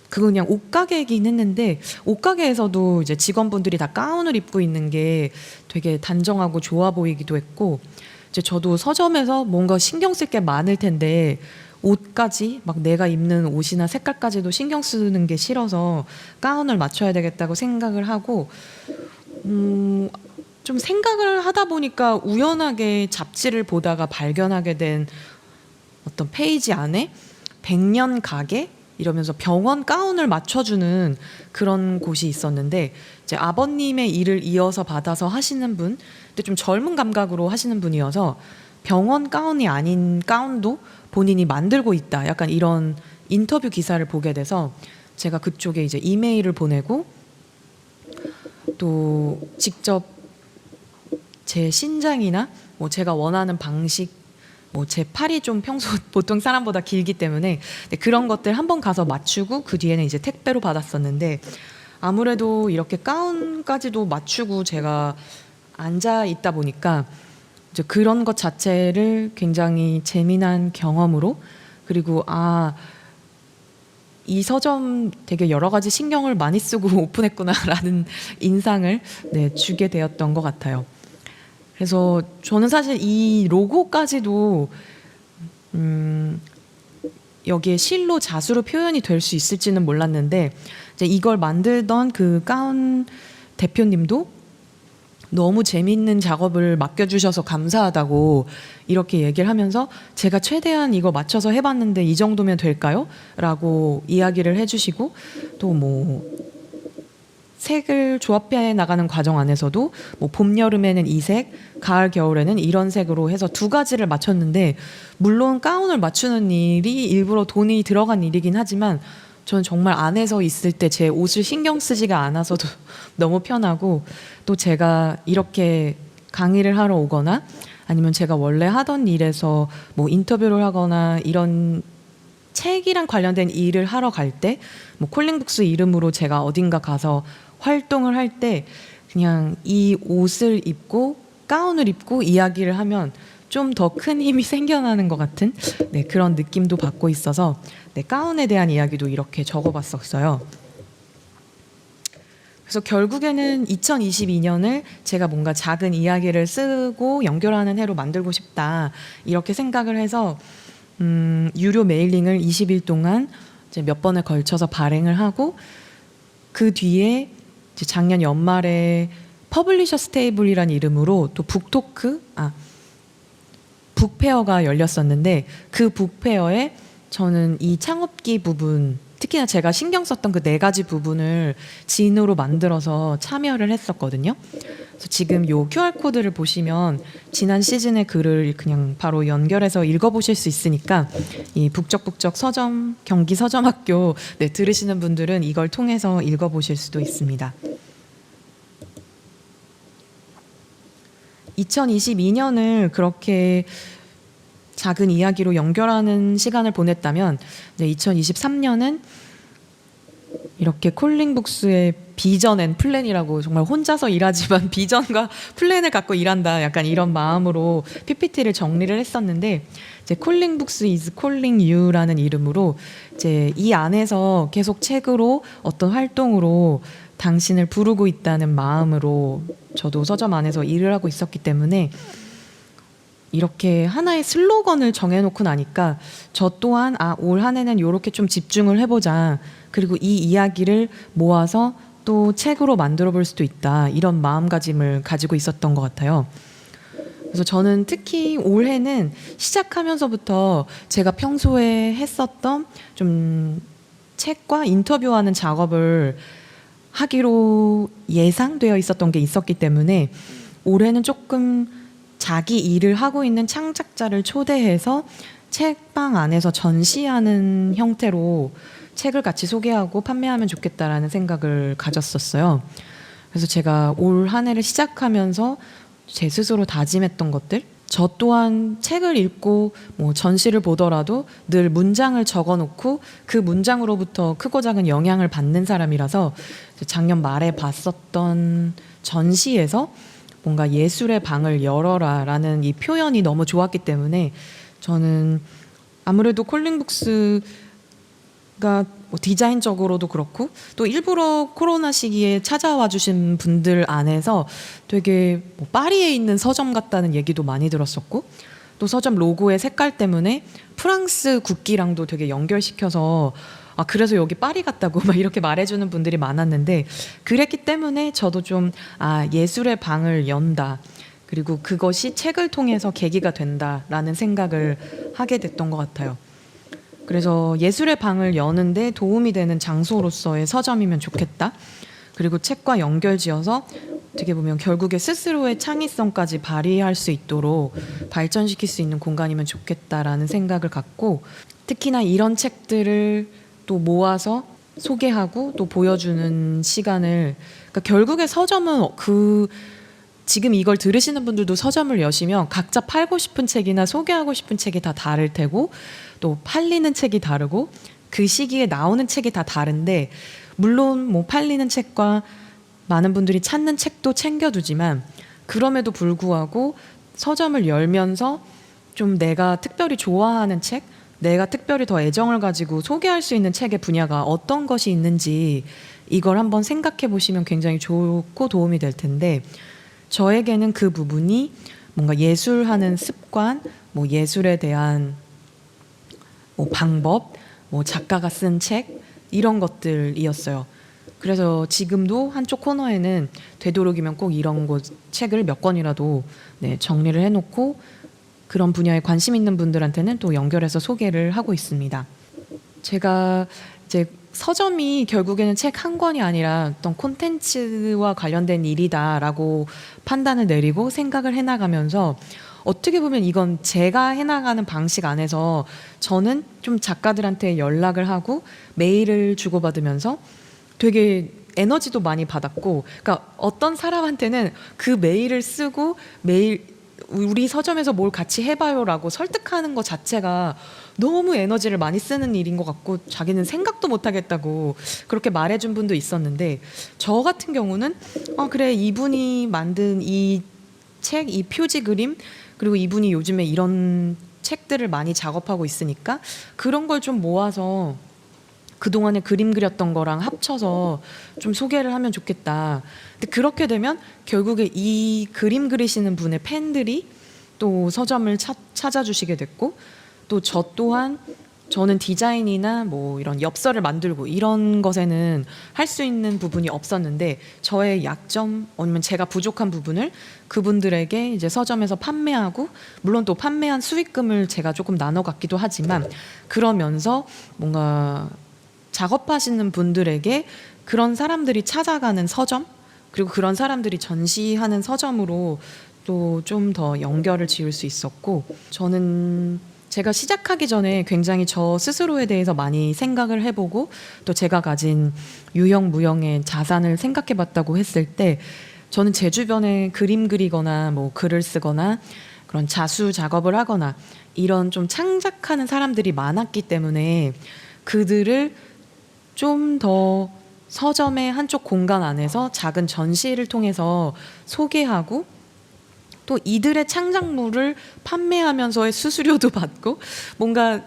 그건 그냥 옷가게이긴 했는데, 옷가게에서도 이제 직원분들이 다 가운을 입고 있는 게 되게 단정하고 좋아 보이기도 했고, 이제 저도 서점에서 뭔가 신경 쓸 게 많을 텐데 옷까지 막 내가 입는 옷이나 색깔까지도 신경 쓰는 게 싫어서 가운을 맞춰야 되겠다고 생각을 하고, 좀 생각을 하다 보니까 우연하게 잡지를 보다가 발견하게 된 어떤 페이지 안에 100년 가게 이러면서 병원 가운을 맞춰주는 그런 곳이 있었는데, 이제 아버님의 일을 이어서 받아서 하시는 분, 근데 좀 젊은 감각으로 하시는 분이어서 병원 가운이 아닌 가운도 본인이 만들고 있다, 약간 이런 인터뷰 기사를 보게 돼서 제가 그쪽에 이제 이메일을 보내고 또 직접 제 신장이나 뭐 제가 원하는 방식, 뭐 제 팔이 좀 평소 보통 사람보다 길기 때문에 그런 것들 한번 가서 맞추고 그 뒤에는 이제 택배로 받았었는데, 아무래도 이렇게 가운까지도 맞추고 제가 앉아 있다 보니까 이제 그런 것 자체를 굉장히 재미난 경험으로, 그리고 아, 이 서점 되게 여러 가지 신경을 많이 쓰고 오픈했구나라는 인상을 주게 되었던 것 같아요. 그래서 저는 사실 이 로고까지도 여기에 실로 자수로 표현이 될 수 있을지는 몰랐는데, 이제 이걸 만들던 그 가운 대표님도 너무 재밌는 작업을 맡겨주셔서 감사하다고 이렇게 얘기를 하면서, 제가 최대한 이거 맞춰서 해봤는데 이 정도면 될까요? 라고 이야기를 해주시고, 또 뭐 색을 조합해 나가는 과정 안에서도 뭐 봄, 여름에는 이 색, 가을, 겨울에는 이런 색으로 해서 2가지를 맞췄는데, 물론 가운을 맞추는 일이 일부러 돈이 들어간 일이긴 하지만 저는 정말 안에서 있을 때 제 옷을 신경 쓰지가 않아서도 너무 편하고, 또 제가 이렇게 강의를 하러 오거나 아니면 제가 원래 하던 일에서 뭐 인터뷰를 하거나 이런 책이랑 관련된 일을 하러 갈 때, 뭐 콜링북스 이름으로 제가 어딘가 가서 활동을 할 때 그냥 이 옷을 입고 가운을 입고 이야기를 하면 좀 더 큰 힘이 생겨나는 것 같은 네, 그런 느낌도 받고 있어서 네, 가운에 대한 이야기도 이렇게 적어봤었어요. 그래서 결국에는 2022년을 제가 뭔가 작은 이야기를 쓰고 연결하는 해로 만들고 싶다 이렇게 생각을 해서 유료 메일링을 20일 동안 이제 몇 번에 걸쳐서 발행을 하고 그 뒤에 이제 작년 연말에 퍼블리셔 스테이블이라는 이름으로 또 북페어가 열렸었는데 그 북페어에 저는 이 창업기 부분 특히나 제가 신경 썼던 그 4가지 부분을 진으로 만들어서 참여를 했었거든요. 그래서 지금 요 QR코드를 보시면 지난 시즌의 글을 그냥 바로 연결해서 읽어보실 수 있으니까 이 북적북적 서점 경기 서점학교 네, 들으시는 분들은 이걸 통해서 읽어보실 수도 있습니다. 2022년을 그렇게 작은 이야기로 연결하는 시간을 보냈다면 이제 2023년은 이렇게 콜링북스의 비전 앤 플랜이라고 정말 혼자서 일하지만 비전과 플랜을 갖고 일한다 약간 이런 마음으로 PPT를 정리를 했었는데 이제 콜링북스 is calling you라는 이름으로 이제 이 안에서 계속 책으로 어떤 활동으로 당신을 부르고 있다는 마음으로 저도 서점 안에서 일을 하고 있었기 때문에 이렇게 하나의 슬로건을 정해놓고 나니까 저 또한 올 한 해는 이렇게 좀 집중을 해보자. 그리고 이 이야기를 모아서 또 책으로 만들어 볼 수도 있다. 이런 마음가짐을 가지고 있었던 것 같아요. 그래서 저는 특히 올해는 시작하면서부터 제가 평소에 했었던 좀 책과 인터뷰하는 작업을 하기로 예상되어 있었던 게 있었기 때문에 올해는 조금 자기 일을 하고 있는 창작자를 초대해서 책방 안에서 전시하는 형태로 책을 같이 소개하고 판매하면 좋겠다라는 생각을 가졌었어요. 그래서 제가 올 한 해를 시작하면서 제 스스로 다짐했던 것들, 저 또한 책을 읽고 뭐 전시를 보더라도 늘 문장을 적어놓고 그 문장으로부터 크고 작은 영향을 받는 사람이라서 작년 말에 봤었던 전시에서 뭔가 예술의 방을 열어라라는 이 표현이 너무 좋았기 때문에 저는 아무래도 콜링북스가 뭐 디자인적으로도 그렇고 또 일부러 코로나 시기에 찾아와 주신 분들 안에서 되게 뭐 파리에 있는 서점 같다는 얘기도 많이 들었었고 또 서점 로고의 색깔 때문에 프랑스 국기랑도 되게 연결시켜서 그래서 여기 파리 같다고 막 이렇게 말해주는 분들이 많았는데 그랬기 때문에 저도 좀 예술의 방을 연다. 그리고 그것이 책을 통해서 계기가 된다라는 생각을 하게 됐던 것 같아요. 그래서 예술의 방을 여는데 도움이 되는 장소로서의 서점이면 좋겠다. 그리고 책과 연결지어서 어떻게 보면 결국에 스스로의 창의성까지 발휘할 수 있도록 발전시킬 수 있는 공간이면 좋겠다라는 생각을 갖고 특히나 이런 책들을 또 모아서 소개하고 또 보여주는 시간을 그러니까 결국에 서점은 지금 이걸 들으시는 분들도 서점을 여시면 각자 팔고 싶은 책이나 소개하고 싶은 책이 다 다를 테고 또 팔리는 책이 다르고 그 시기에 나오는 책이 다 다른데 물론 뭐 팔리는 책과 많은 분들이 찾는 책도 챙겨두지만 그럼에도 불구하고 서점을 열면서 좀 내가 특별히 좋아하는 책 내가 특별히 더 애정을 가지고 소개할 수 있는 책의 분야가 어떤 것이 있는지 이걸 한번 생각해 보시면 굉장히 좋고 도움이 될 텐데 저에게는 그 부분이 뭔가 예술하는 습관, 뭐 예술에 대한 뭐 방법, 뭐 작가가 쓴 책 이런 것들이었어요. 그래서 지금도 한쪽 코너에는 되도록이면 꼭 이런 책을 몇 권이라도 정리를 해놓고 그런 분야에 관심 있는 분들한테는 또 연결해서 소개를 하고 있습니다. 제가 이제 서점이 결국에는 책 한 권이 아니라 어떤 콘텐츠와 관련된 일이다라고 판단을 내리고 생각을 해나가면서 어떻게 보면 이건 제가 해나가는 방식 안에서 저는 좀 작가들한테 연락을 하고 메일을 주고받으면서 되게 에너지도 많이 받았고 그러니까 어떤 사람한테는 그 메일을 쓰고 우리 서점에서 뭘 같이 해봐요라고 설득하는 것 자체가 너무 에너지를 많이 쓰는 일인 것 같고 자기는 생각도 못하겠다고 그렇게 말해준 분도 있었는데 저 같은 경우는 그래 이분이 만든 이 책, 이 표지 그림 그리고 이분이 요즘에 이런 책들을 많이 작업하고 있으니까 그런 걸 좀 모아서 그동안에 그림 그렸던 거랑 합쳐서 좀 소개를 하면 좋겠다. 근데 그렇게 되면 결국에 이 그림 그리시는 분의 팬들이 또 서점을 찾아주시게 됐고, 또 저 또한 저는 디자인이나 뭐 이런 엽서를 만들고 이런 것에는 할 수 있는 부분이 없었는데, 저의 약점 아니면 제가 부족한 부분을 그분들에게 이제 서점에서 판매하고, 물론 또 판매한 수익금을 제가 조금 나눠 갖기도 하지만, 그러면서 뭔가 작업하시는 분들에게 그런 사람들이 찾아가는 서점, 그리고 그런 사람들이 전시하는 서점으로 또 좀 더 연결을 지을 수 있었고, 저는 제가 시작하기 전에 굉장히 저 스스로에 대해서 많이 생각을 해보고, 또 제가 가진 유형 무형의 자산을 생각해 봤다고 했을 때, 저는 제 주변에 그림 그리거나 뭐 글을 쓰거나 그런 자수 작업을 하거나 이런 좀 창작하는 사람들이 많았기 때문에 그들을 좀 더 서점의 한쪽 공간 안에서 작은 전시를 통해서 소개하고, 또 이들의 창작물을 판매하면서의 수수료도 받고, 뭔가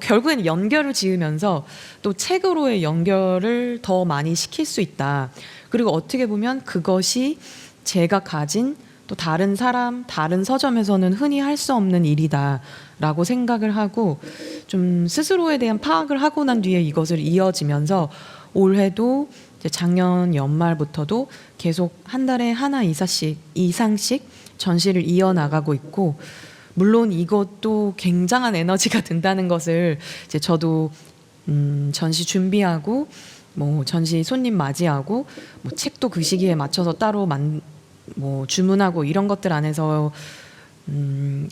결국엔 연결을 지으면서 또 책으로의 연결을 더 많이 시킬 수 있다. 그리고 어떻게 보면 그것이 제가 가진 또 다른 사람, 다른 서점에서는 흔히 할 수 없는 일이다 라고 생각을 하고, 좀 스스로에 대한 파악을 하고 난 뒤에 이것을 이어지면서 올해도 이제 작년 연말부터도 계속 한 달에 하나 이상씩 전시를 이어나가고 있고, 물론 이것도 굉장한 에너지가 든다는 것을 이제 저도 전시 준비하고 뭐 전시 손님 맞이하고 뭐 책도 그 시기에 맞춰서 따로 뭐 주문하고 이런 것들 안에서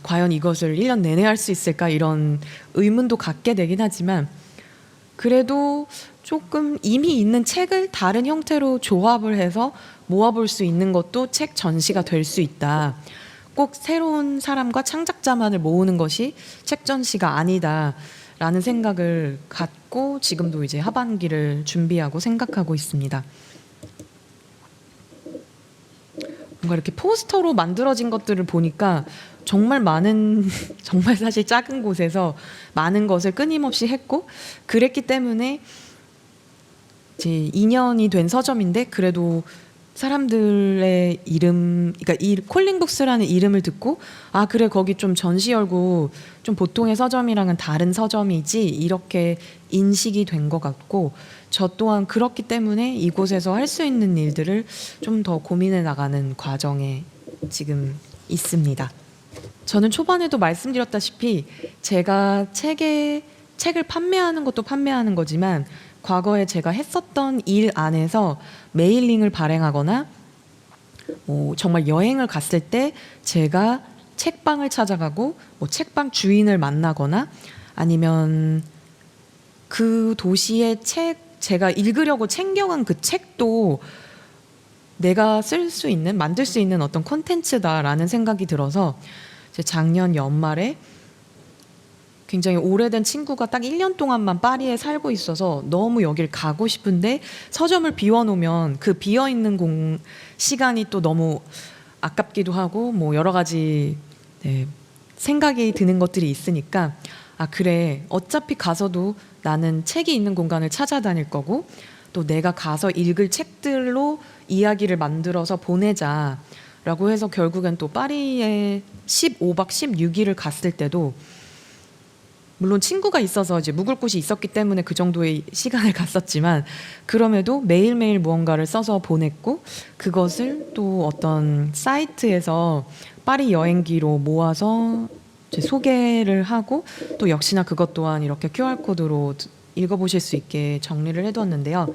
과연 이것을 1년 내내 할 수 있을까 이런 의문도 갖게 되긴 하지만, 그래도 조금 이미 있는 책을 다른 형태로 조합을 해서 모아볼 수 있는 것도 책 전시가 될 수 있다. 꼭 새로운 사람과 창작자만을 모으는 것이 책 전시가 아니다라는 생각을 갖고 지금도 이제 하반기를 준비하고 생각하고 있습니다. 뭔가 이렇게 포스터로 만들어진 것들을 보니까 정말 많은 정말 사실 작은 곳에서 많은 것을 끊임없이 했고, 그랬기 때문에 이제 2년이 된 서점인데 그래도 사람들의 이름, 그러니까 이 콜링북스라는 이름을 듣고 아 그래 거기 좀 전시 열고 좀 보통의 서점이랑은 다른 서점이지 이렇게 인식이 된 것 같고, 저 또한 그렇기 때문에 이곳에서 할 수 있는 일들을 좀 더 고민해 나가는 과정에 지금 있습니다. 저는 초반에도 말씀드렸다시피 제가 책을 판매하는 것도 판매하는 거지만, 과거에 제가 했었던 일 안에서 메일링을 발행하거나 뭐 정말 여행을 갔을 때 제가 책방을 찾아가고 뭐 책방 주인을 만나거나, 아니면 그 도시의 제가 읽으려고 챙겨간 그 책도 내가 쓸 수 있는, 만들 수 있는 어떤 콘텐츠다라는 생각이 들어서 작년 연말에 굉장히 오래된 친구가 딱 1년 동안만 파리에 살고 있어서 너무 여길 가고 싶은데 서점을 비워놓으면 그 비어있는 시간이 또 너무 아깝기도 하고 뭐 여러 가지 생각이 드는 것들이 있으니까, 아 그래 어차피 가서도 나는 책이 있는 공간을 찾아다닐 거고 또 내가 가서 읽을 책들로 이야기를 만들어서 보내자라고 해서 결국엔 또 파리에 15박 16일을 갔을 때도, 물론 친구가 있어서 이제 묵을 곳이 있었기 때문에 그 정도의 시간을 갔었지만, 그럼에도 매일매일 무언가를 써서 보냈고, 그것을 또 어떤 사이트에서 파리 여행기로 모아서 이제 소개를 하고, 또 역시나 그것 또한 이렇게 QR코드로 읽어보실 수 있게 정리를 해두었는데요.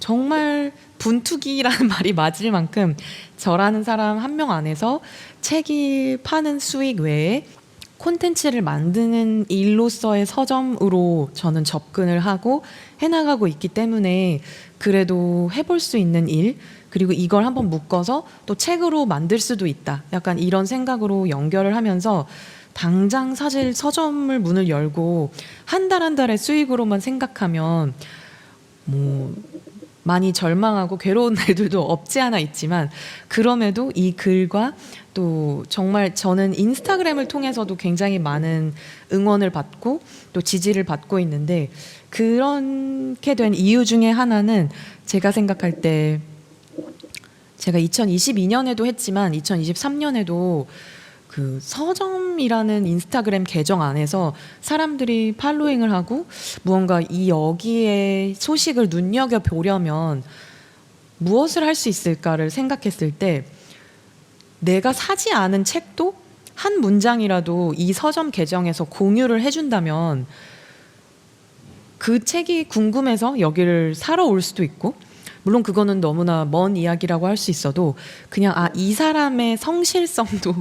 정말 분투기라는 말이 맞을 만큼 저라는 사람 한 명 안에서 책이 파는 수익 외에 콘텐츠를 만드는 일로서의 서점으로 저는 접근을 하고 해나가고 있기 때문에, 그래도 해볼 수 있는 일, 그리고 이걸 한번 묶어서 또 책으로 만들 수도 있다, 약간 이런 생각으로 연결을 하면서, 당장 사실 서점을 문을 열고 한 달 한 달의 수익으로만 생각하면 뭐 많이 절망하고 괴로운 날들도 없지 않아 있지만 그럼에도 이 글과 또 정말 저는 인스타그램을 통해서도 굉장히 많은 응원을 받고 또 지지를 받고 있는데 그렇게 된 이유 중에 하나는 제가 생각할 때 제가 2022년에도 했지만 2023년에도 그 서점이라는 인스타그램 계정 안에서 사람들이 팔로잉을 하고 무언가 이 여기에 소식을 눈여겨보려면 무엇을 할 수 있을까를 생각했을 때 내가 사지 않은 책도 한 문장이라도 이 서점 계정에서 공유를 해준다면 그 책이 궁금해서 여기를 사러 올 수도 있고 물론 그거는 너무나 먼 이야기라고 할 수 있어도 그냥 이 사람의 성실성도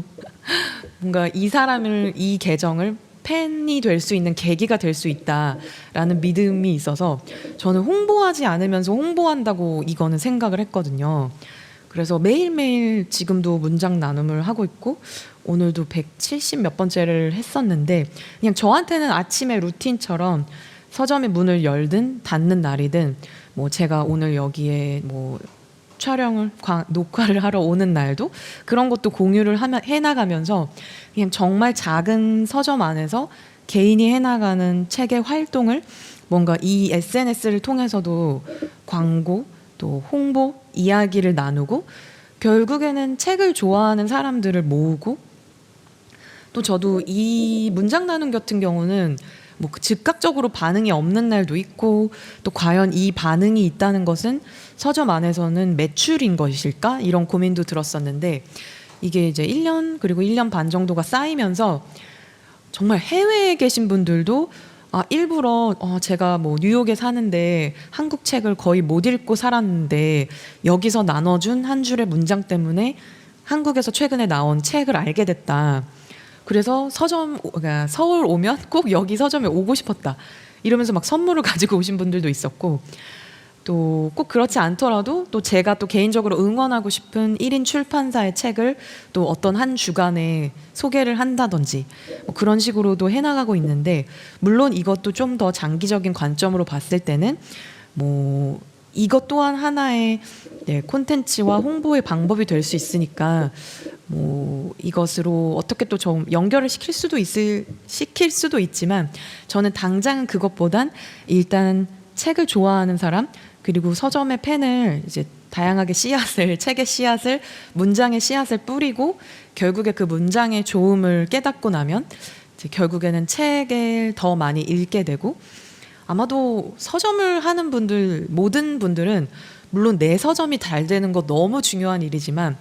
뭔가 이 사람을 이 계정을 팬이 될 수 있는 계기가 될 수 있다라는 믿음이 있어서 저는 홍보하지 않으면서 홍보한다고 이거는 생각을 했거든요. 그래서 매일매일 지금도 문장 나눔을 하고 있고 오늘도 170 몇 번째를 했었는데 그냥 저한테는 아침의 루틴처럼 서점의 문을 열든 닫는 날이든 뭐 제가 오늘 여기에 뭐 촬영을 녹화를 하러 오는 날도 그런 것도 공유를 해나가면서 그냥 정말 작은 서점 안에서 개인이 해나가는 책의 활동을 뭔가 이 SNS를 통해서도 광고 또 홍보 이야기를 나누고 결국에는 책을 좋아하는 사람들을 모으고 또 저도 이 문장 나눔 같은 경우는 뭐 즉각적으로 반응이 없는 날도 있고 또 과연 이 반응이 있다는 것은 서점 안에서는 매출인 것일까? 이런 고민도 들었었는데 이게 이제 1년 그리고 1년 반 정도가 쌓이면서 정말 해외에 계신 분들도 일부러 제가 뭐 뉴욕에 사는데 한국 책을 거의 못 읽고 살았는데 여기서 나눠준 한 줄의 문장 때문에 한국에서 최근에 나온 책을 알게 됐다. 그래서 그러니까 서울 오면 꼭 여기 서점에 오고 싶었다. 이러면서 막 선물을 가지고 오신 분들도 있었고 또 꼭 그렇지 않더라도 또 제가 또 개인적으로 응원하고 싶은 1인 출판사의 책을 또 어떤 한 주간에 소개를 한다든지 뭐 그런 식으로도 해나가고 있는데 물론 이것도 좀 더 장기적인 관점으로 봤을 때는 뭐 이것 또한 하나의 콘텐츠와 홍보의 방법이 될 수 있으니까 뭐 이것으로 어떻게 또 좀 연결을 시킬 수도 있지만 저는 당장은 그것보단 일단 책을 좋아하는 사람 그리고 서점의 펜을 이제 다양하게 책의 씨앗을 문장의 씨앗을 뿌리고 결국에 그 문장의 좋음을 깨닫고 나면 이제 결국에는 책을 더 많이 읽게 되고 아마도 서점을 하는 모든 분들은 물론 내 서점이 잘 되는 거 너무 중요한 일이지만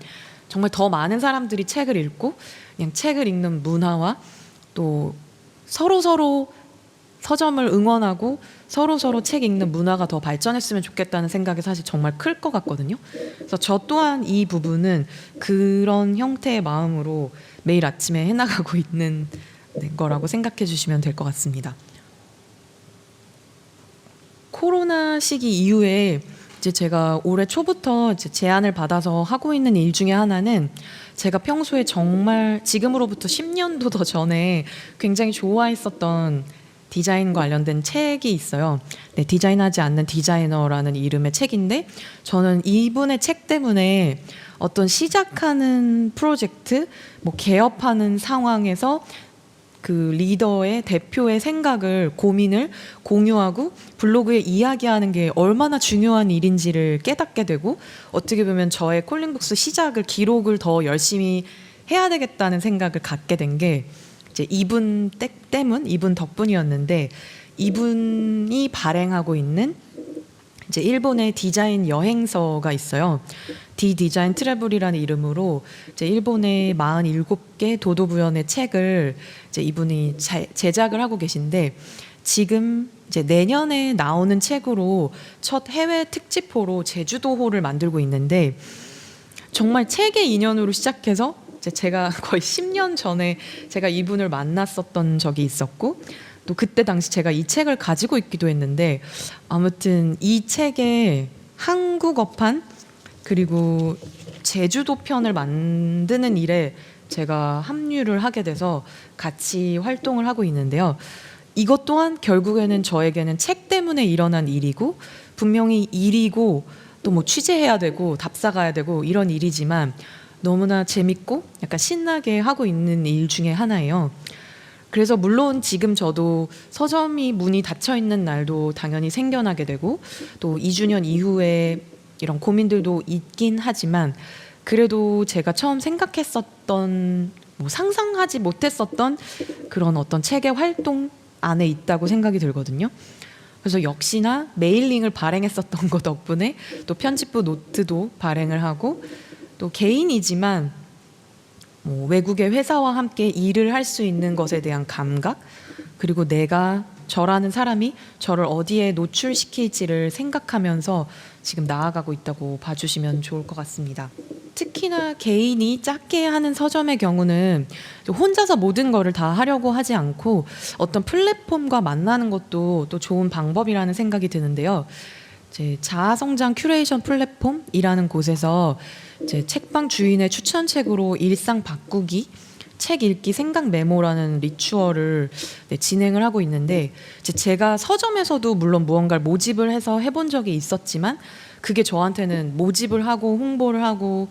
정말 더 많은 사람들이 책을 읽고 그냥 책을 읽는 문화와 또 서로 서점을 응원하고 서로 책 읽는 문화가 더 발전했으면 좋겠다는 생각이 사실 정말 클 것 같거든요. 그래서 저 또한 이 부분은 그런 형태의 마음으로 매일 아침에 해나가고 있는 거라고 생각해 주시면 될 것 같습니다. 코로나 시기 이후에 이제 제가 올해 초부터 이제 제안을 받아서 하고 있는 일 중에 하나는 제가 평소에 정말 지금으로부터 10년도 더 전에 굉장히 좋아했었던 디자인과 관련된 책이 있어요. 네, 디자인하지 않는 디자이너라는 이름의 책인데 저는 이분의 책 때문에 어떤 시작하는 프로젝트, 뭐 개업하는 상황에서 그 리더의 대표의 생각을 고민을 공유하고 블로그에 이야기하는 게 얼마나 중요한 일인지를 깨닫게 되고 어떻게 보면 저의 콜링북스 시작을 기록을 더 열심히 해야 되겠다는 생각을 갖게 된 게 이제 이분 덕분이었는데 이분이 발행하고 있는 이제 일본의 디자인 여행서가 있어요. 디자인 트래블이라는 이름으로 이제 일본의 47개 도도부연의 책을 이제 이분이 제작을 하고 계신데 지금 이제 내년에 나오는 책으로 첫 해외 특집호로 제주도호를 만들고 있는데 정말 책의 인연으로 시작해서 이제 제가 거의 10년 전에 제가 이분을 만났었던 적이 있었고 또 그때 당시 제가 이 책을 가지고 있기도 했는데 아무튼 이 책의 한국어판 그리고 제주도 편을 만드는 일에 제가 합류를 하게 돼서 같이 활동을 하고 있는데요. 이것 또한 결국에는 저에게는 책 때문에 일어난 일이고 분명히 일이고 또 뭐 취재해야 되고 답사 가야 되고 이런 일이지만 너무나 재밌고 약간 신나게 하고 있는 일 중에 하나예요. 그래서 물론 지금 저도 서점이 문이 닫혀 있는 날도 당연히 생겨나게 되고 또 2주년 이후에 이런 고민들도 있긴 하지만 그래도 제가 처음 생각했었던 뭐 상상하지 못했었던 그런 어떤 책의 활동 안에 있다고 생각이 들거든요. 그래서 역시나 메일링을 발행했었던 것 덕분에 또 편집부 노트도 발행을 하고 또 개인이지만 뭐 외국의 회사와 함께 일을 할 수 있는 것에 대한 감각 그리고 내가 저라는 사람이 저를 어디에 노출시킬지를 생각하면서 지금 나아가고 있다고 봐주시면 좋을 것 같습니다. 특히나 개인이 작게 하는 서점의 경우는 혼자서 모든 거를 다 하려고 하지 않고 어떤 플랫폼과 만나는 것도 또 좋은 방법이라는 생각이 드는데요. 이제 자아성장 큐레이션 플랫폼이라는 곳에서 이제 책방 주인의 추천책으로 일상 바꾸기, 책 읽기 생각 메모라는 리추얼을 진행을 하고 있는데 이제 제가 서점에서도 물론 무언가를 모집을 해서 해본 적이 있었지만 그게 저한테는 모집을 하고 홍보를 하고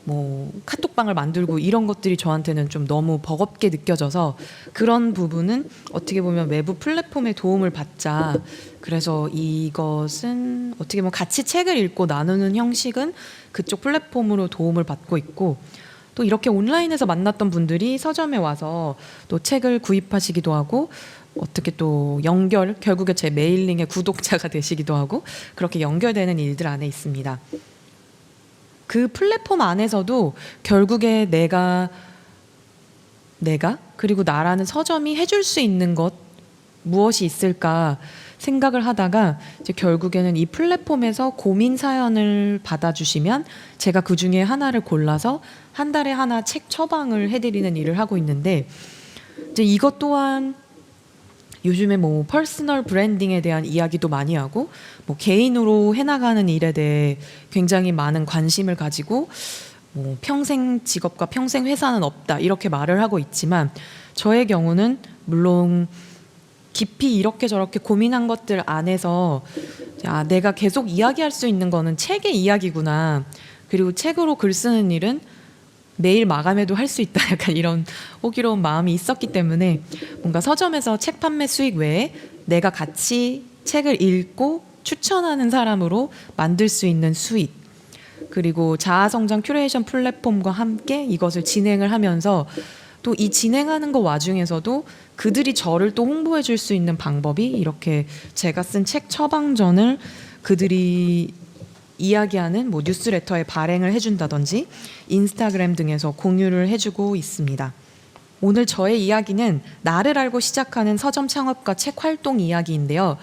뭐 카톡방을 만들고 이런 것들이 저한테는 좀 너무 버겁게 느껴져서 그런 부분은 어떻게 보면 외부 플랫폼의 도움을 받자. 그래서 이것은 어떻게 보면 같이 책을 읽고 나누는 형식은 그쪽 플랫폼으로 도움을 받고 있고 또 이렇게 온라인에서 만났던 분들이 서점에 와서 또 책을 구입하시기도 하고 어떻게 또 결국에 제 메일링의 구독자가 되시기도 하고 그렇게 연결되는 일들 안에 있습니다. 그 플랫폼 안에서도 결국에 내가 그리고 나라는 서점이 해줄 수 있는 것 무엇이 있을까 생각을 하다가 이제 결국에는 이 플랫폼에서 고민 사연을 받아주시면 제가 그 중에 하나를 골라서 한 달에 하나 책 처방을 해드리는 일을 하고 있는데 이제 이것 또한 요즘에 뭐 퍼스널 브랜딩에 대한 이야기도 많이 하고 뭐 개인으로 해나가는 일에 대해 굉장히 많은 관심을 가지고 뭐 평생 직업과 평생 회사는 없다 이렇게 말을 하고 있지만 저의 경우는 물론 깊이 이렇게 저렇게 고민한 것들 안에서 내가 계속 이야기할 수 있는 거는 책의 이야기구나 그리고 책으로 글 쓰는 일은 매일 마감해도 할 수 있다 약간 이런 호기로운 마음이 있었기 때문에 뭔가 서점에서 책 판매 수익 외에 내가 같이 책을 읽고 추천하는 사람으로 만들 수 있는 수익 그리고 자아성장 큐레이션 플랫폼과 함께 이것을 진행을 하면서 또 이 진행하는 거 와중에서도 그들이 저를 또 홍보해 줄 수 있는 방법이 이렇게 제가 쓴 책 처방전을 그들이 이야기하는 뭐 뉴스레터에 발행을 해준다든지 인스타그램 등에서 공유를 해주고 있습니다. 오늘 저의 이야기는 나를 알고 시작하는 서점 창업과 책 활동 이야기인데요.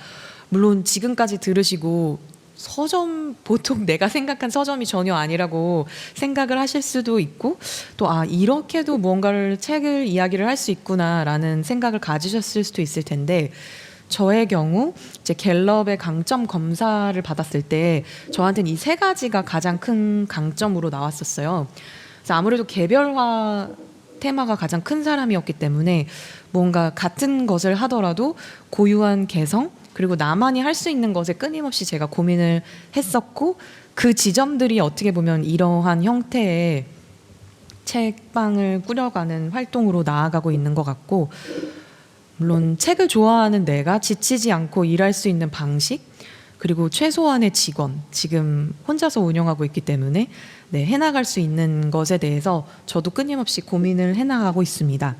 물론 지금까지 들으시고 서점 보통 내가 생각한 서점이 전혀 아니라고 생각을 하실 수도 있고 또 이렇게도 무언가를 책을 이야기를 할 수 있구나라는 생각을 가지셨을 수도 있을 텐데 저의 경우 이제 갤럽의 강점 검사를 받았을 때 저한테는 이 세 가지가 가장 큰 강점으로 나왔었어요. 그래서 아무래도 개별화 테마가 가장 큰 사람이었기 때문에 뭔가 같은 것을 하더라도 고유한 개성 그리고 나만이 할 수 있는 것에 끊임없이 제가 고민을 했었고 그 지점들이 어떻게 보면 이러한 형태의 책방을 꾸려가는 활동으로 나아가고 있는 것 같고 물론 책을 좋아하는 내가 지치지 않고 일할 수 있는 방식 그리고 최소한의 직원 지금 혼자서 운영하고 있기 때문에 해나갈 수 있는 것에 대해서 저도 끊임없이 고민을 해나가고 있습니다.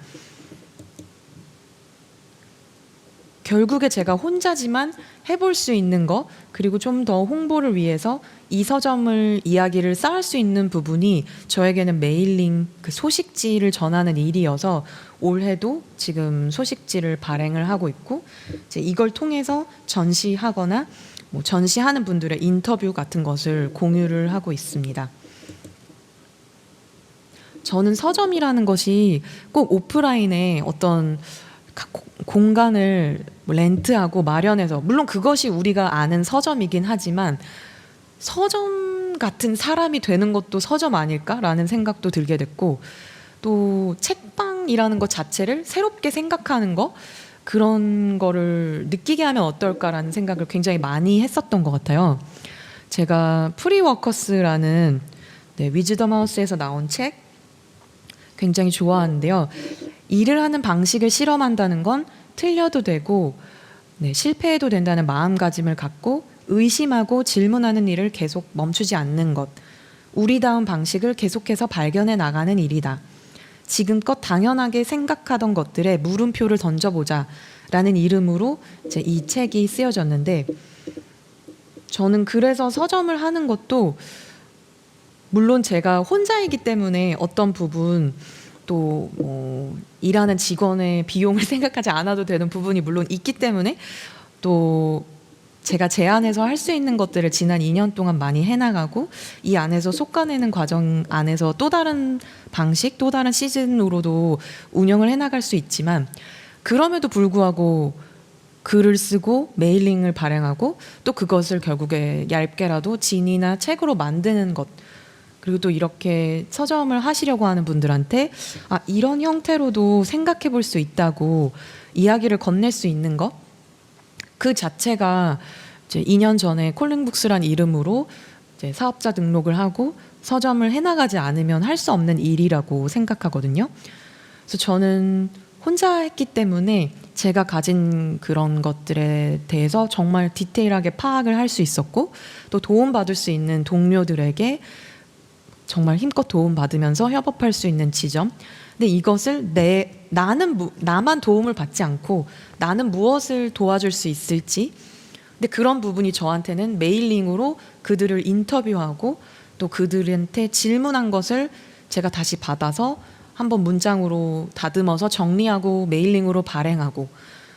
결국에 제가 혼자지만 해볼 수 있는 거 그리고 좀 더 홍보를 위해서 이 서점을 이야기를 쌓을 수 있는 부분이 저에게는 메일링 그 소식지를 전하는 일이어서 올해도 지금 소식지를 발행을 하고 있고 이제 이걸 통해서 전시하거나 뭐 전시하는 분들의 인터뷰 같은 것을 공유를 하고 있습니다. 저는 서점이라는 것이 꼭 오프라인에 어떤 공간을 렌트하고 마련해서 물론 그것이 우리가 아는 서점이긴 하지만 서점 같은 사람이 되는 것도 서점 아닐까라는 생각도 들게 됐고 또 책방이라는 것 자체를 새롭게 생각하는 거 그런 거를 느끼게 하면 어떨까라는 생각을 굉장히 많이 했었던 것 같아요. 제가 프리워커스라는 위즈덤 하우스에서 나온 책 굉장히 좋아하는데요. 일을 하는 방식을 실험한다는 건 틀려도 되고 실패해도 된다는 마음가짐을 갖고 의심하고 질문하는 일을 계속 멈추지 않는 것. 우리다운 방식을 계속해서 발견해 나가는 일이다. 지금껏 당연하게 생각하던 것들에 물음표를 던져보자 라는 이름으로 이제 이 책이 쓰여졌는데, 저는 그래서 서점을 하는 것도 물론 제가 혼자이기 때문에 어떤 부분 또 일하는 직원의 비용을 생각하지 않아도 되는 부분이 물론 있기 때문에 또 제가 제 안에서 할 수 있는 것들을 지난 2년 동안 많이 해나가고 이 안에서 솎아내는 과정 안에서 또 다른 방식, 또 다른 시즌으로도 운영을 해나갈 수 있지만, 그럼에도 불구하고 글을 쓰고 메일링을 발행하고 또 그것을 결국에 얇게라도 진이나 책으로 만드는 것, 그리고 또 이렇게 서점을 하시려고 하는 분들한테 이런 형태로도 생각해 볼 수 있다고 이야기를 건넬 수 있는 것, 그 자체가 이제 2년 전에 콜링북스란 이름으로 이제 사업자 등록을 하고 서점을 해나가지 않으면 할 수 없는 일이라고 생각하거든요. 그래서 저는 혼자 했기 때문에 제가 가진 그런 것들에 대해서 정말 디테일하게 파악을 할 수 있었고, 또 도움받을 수 있는 동료들에게 정말 힘껏 도움받으면서 협업할 수 있는 지점. 근데 이것을 나만 도움을 받지 않고 나는 무엇을 도와줄 수 있을지, 근데 그런 부분이 저한테는 메일링으로 그들을 인터뷰하고 또 그들한테 질문한 것을 제가 다시 받아서 한번 문장으로 다듬어서 정리하고 메일링으로 발행하고,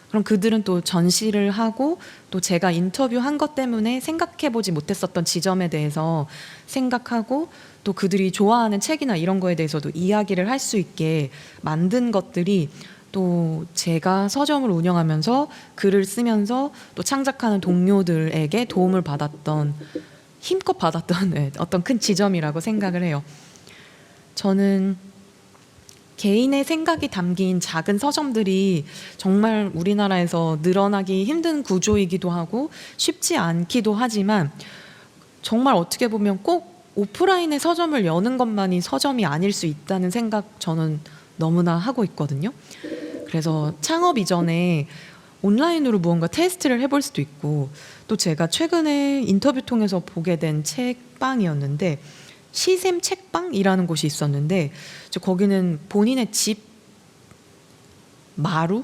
그럼 그들은 또 전시를 하고 또 제가 인터뷰한 것 때문에 생각해보지 못했었던 지점에 대해서 생각하고 또 그들이 좋아하는 책이나 이런 거에 대해서도 이야기를 할 수 있게 만든 것들이 또 제가 서점을 운영하면서 글을 쓰면서 또 창작하는 동료들에게 도움을 받았던, 힘껏 받았던 어떤 큰 지점이라고 생각을 해요. 저는 개인의 생각이 담긴 작은 서점들이 정말 우리나라에서 늘어나기 힘든 구조이기도 하고 쉽지 않기도 하지만, 정말 어떻게 보면 꼭 오프라인의 서점을 여는 것만이 서점이 아닐 수 있다는 생각 저는 너무나 하고 있거든요. 그래서 창업 이전에 온라인으로 무언가 테스트를 해볼 수도 있고, 또 제가 최근에 인터뷰 통해서 보게 된 책방이었는데 시샘 책방이라는 곳이 있었는데, 거기는 본인의 집 마루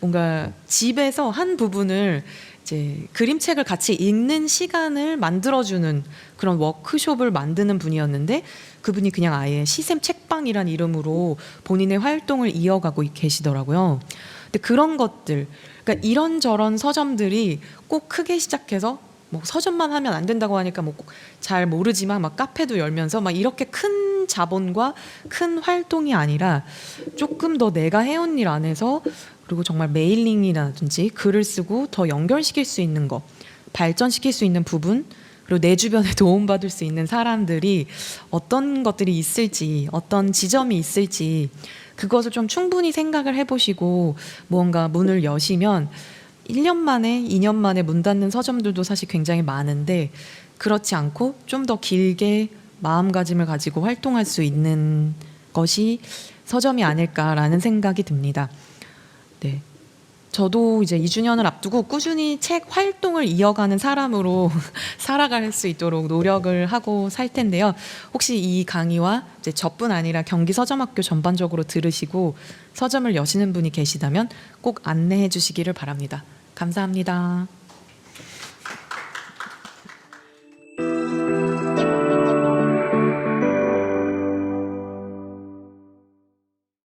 뭔가 집에서 한 부분을 이제 그림책을 같이 읽는 시간을 만들어주는 그런 워크숍을 만드는 분이었는데, 그분이 그냥 아예 시샘 책방이란 이름으로 본인의 활동을 이어가고 계시더라고요. 근데 그런 것들, 그러니까 이런저런 서점들이 꼭 크게 시작해서 뭐 서점만 하면 안 된다고 하니까 뭐 꼭 잘 모르지만 막 카페도 열면서 막 이렇게 큰 자본과 큰 활동이 아니라 조금 더 내가 해온 일 안에서, 그리고 정말 메일링이라든지 글을 쓰고 더 연결시킬 수 있는 거, 발전시킬 수 있는 부분, 그리고 내 주변에 도움받을 수 있는 사람들이 어떤 것들이 있을지, 어떤 지점이 있을지, 그것을 좀 충분히 생각을 해보시고 무언가 문을 여시면 1년 만에 2년 만에 문 닫는 서점들도 사실 굉장히 많은데, 그렇지 않고 좀 더 길게 마음가짐을 가지고 활동할 수 있는 것이 서점이 아닐까라는 생각이 듭니다. 네. 저도 이제 2주년을 앞두고 꾸준히 책 활동을 이어가는 사람으로 살아갈 수 있도록 노력을 하고 살 텐데요. 혹시 이 강의와 이제 저뿐 아니라 경기 서점학교 전반적으로 들으시고 서점을 여시는 분이 계시다면 꼭 안내해 주시기를 바랍니다. 감사합니다.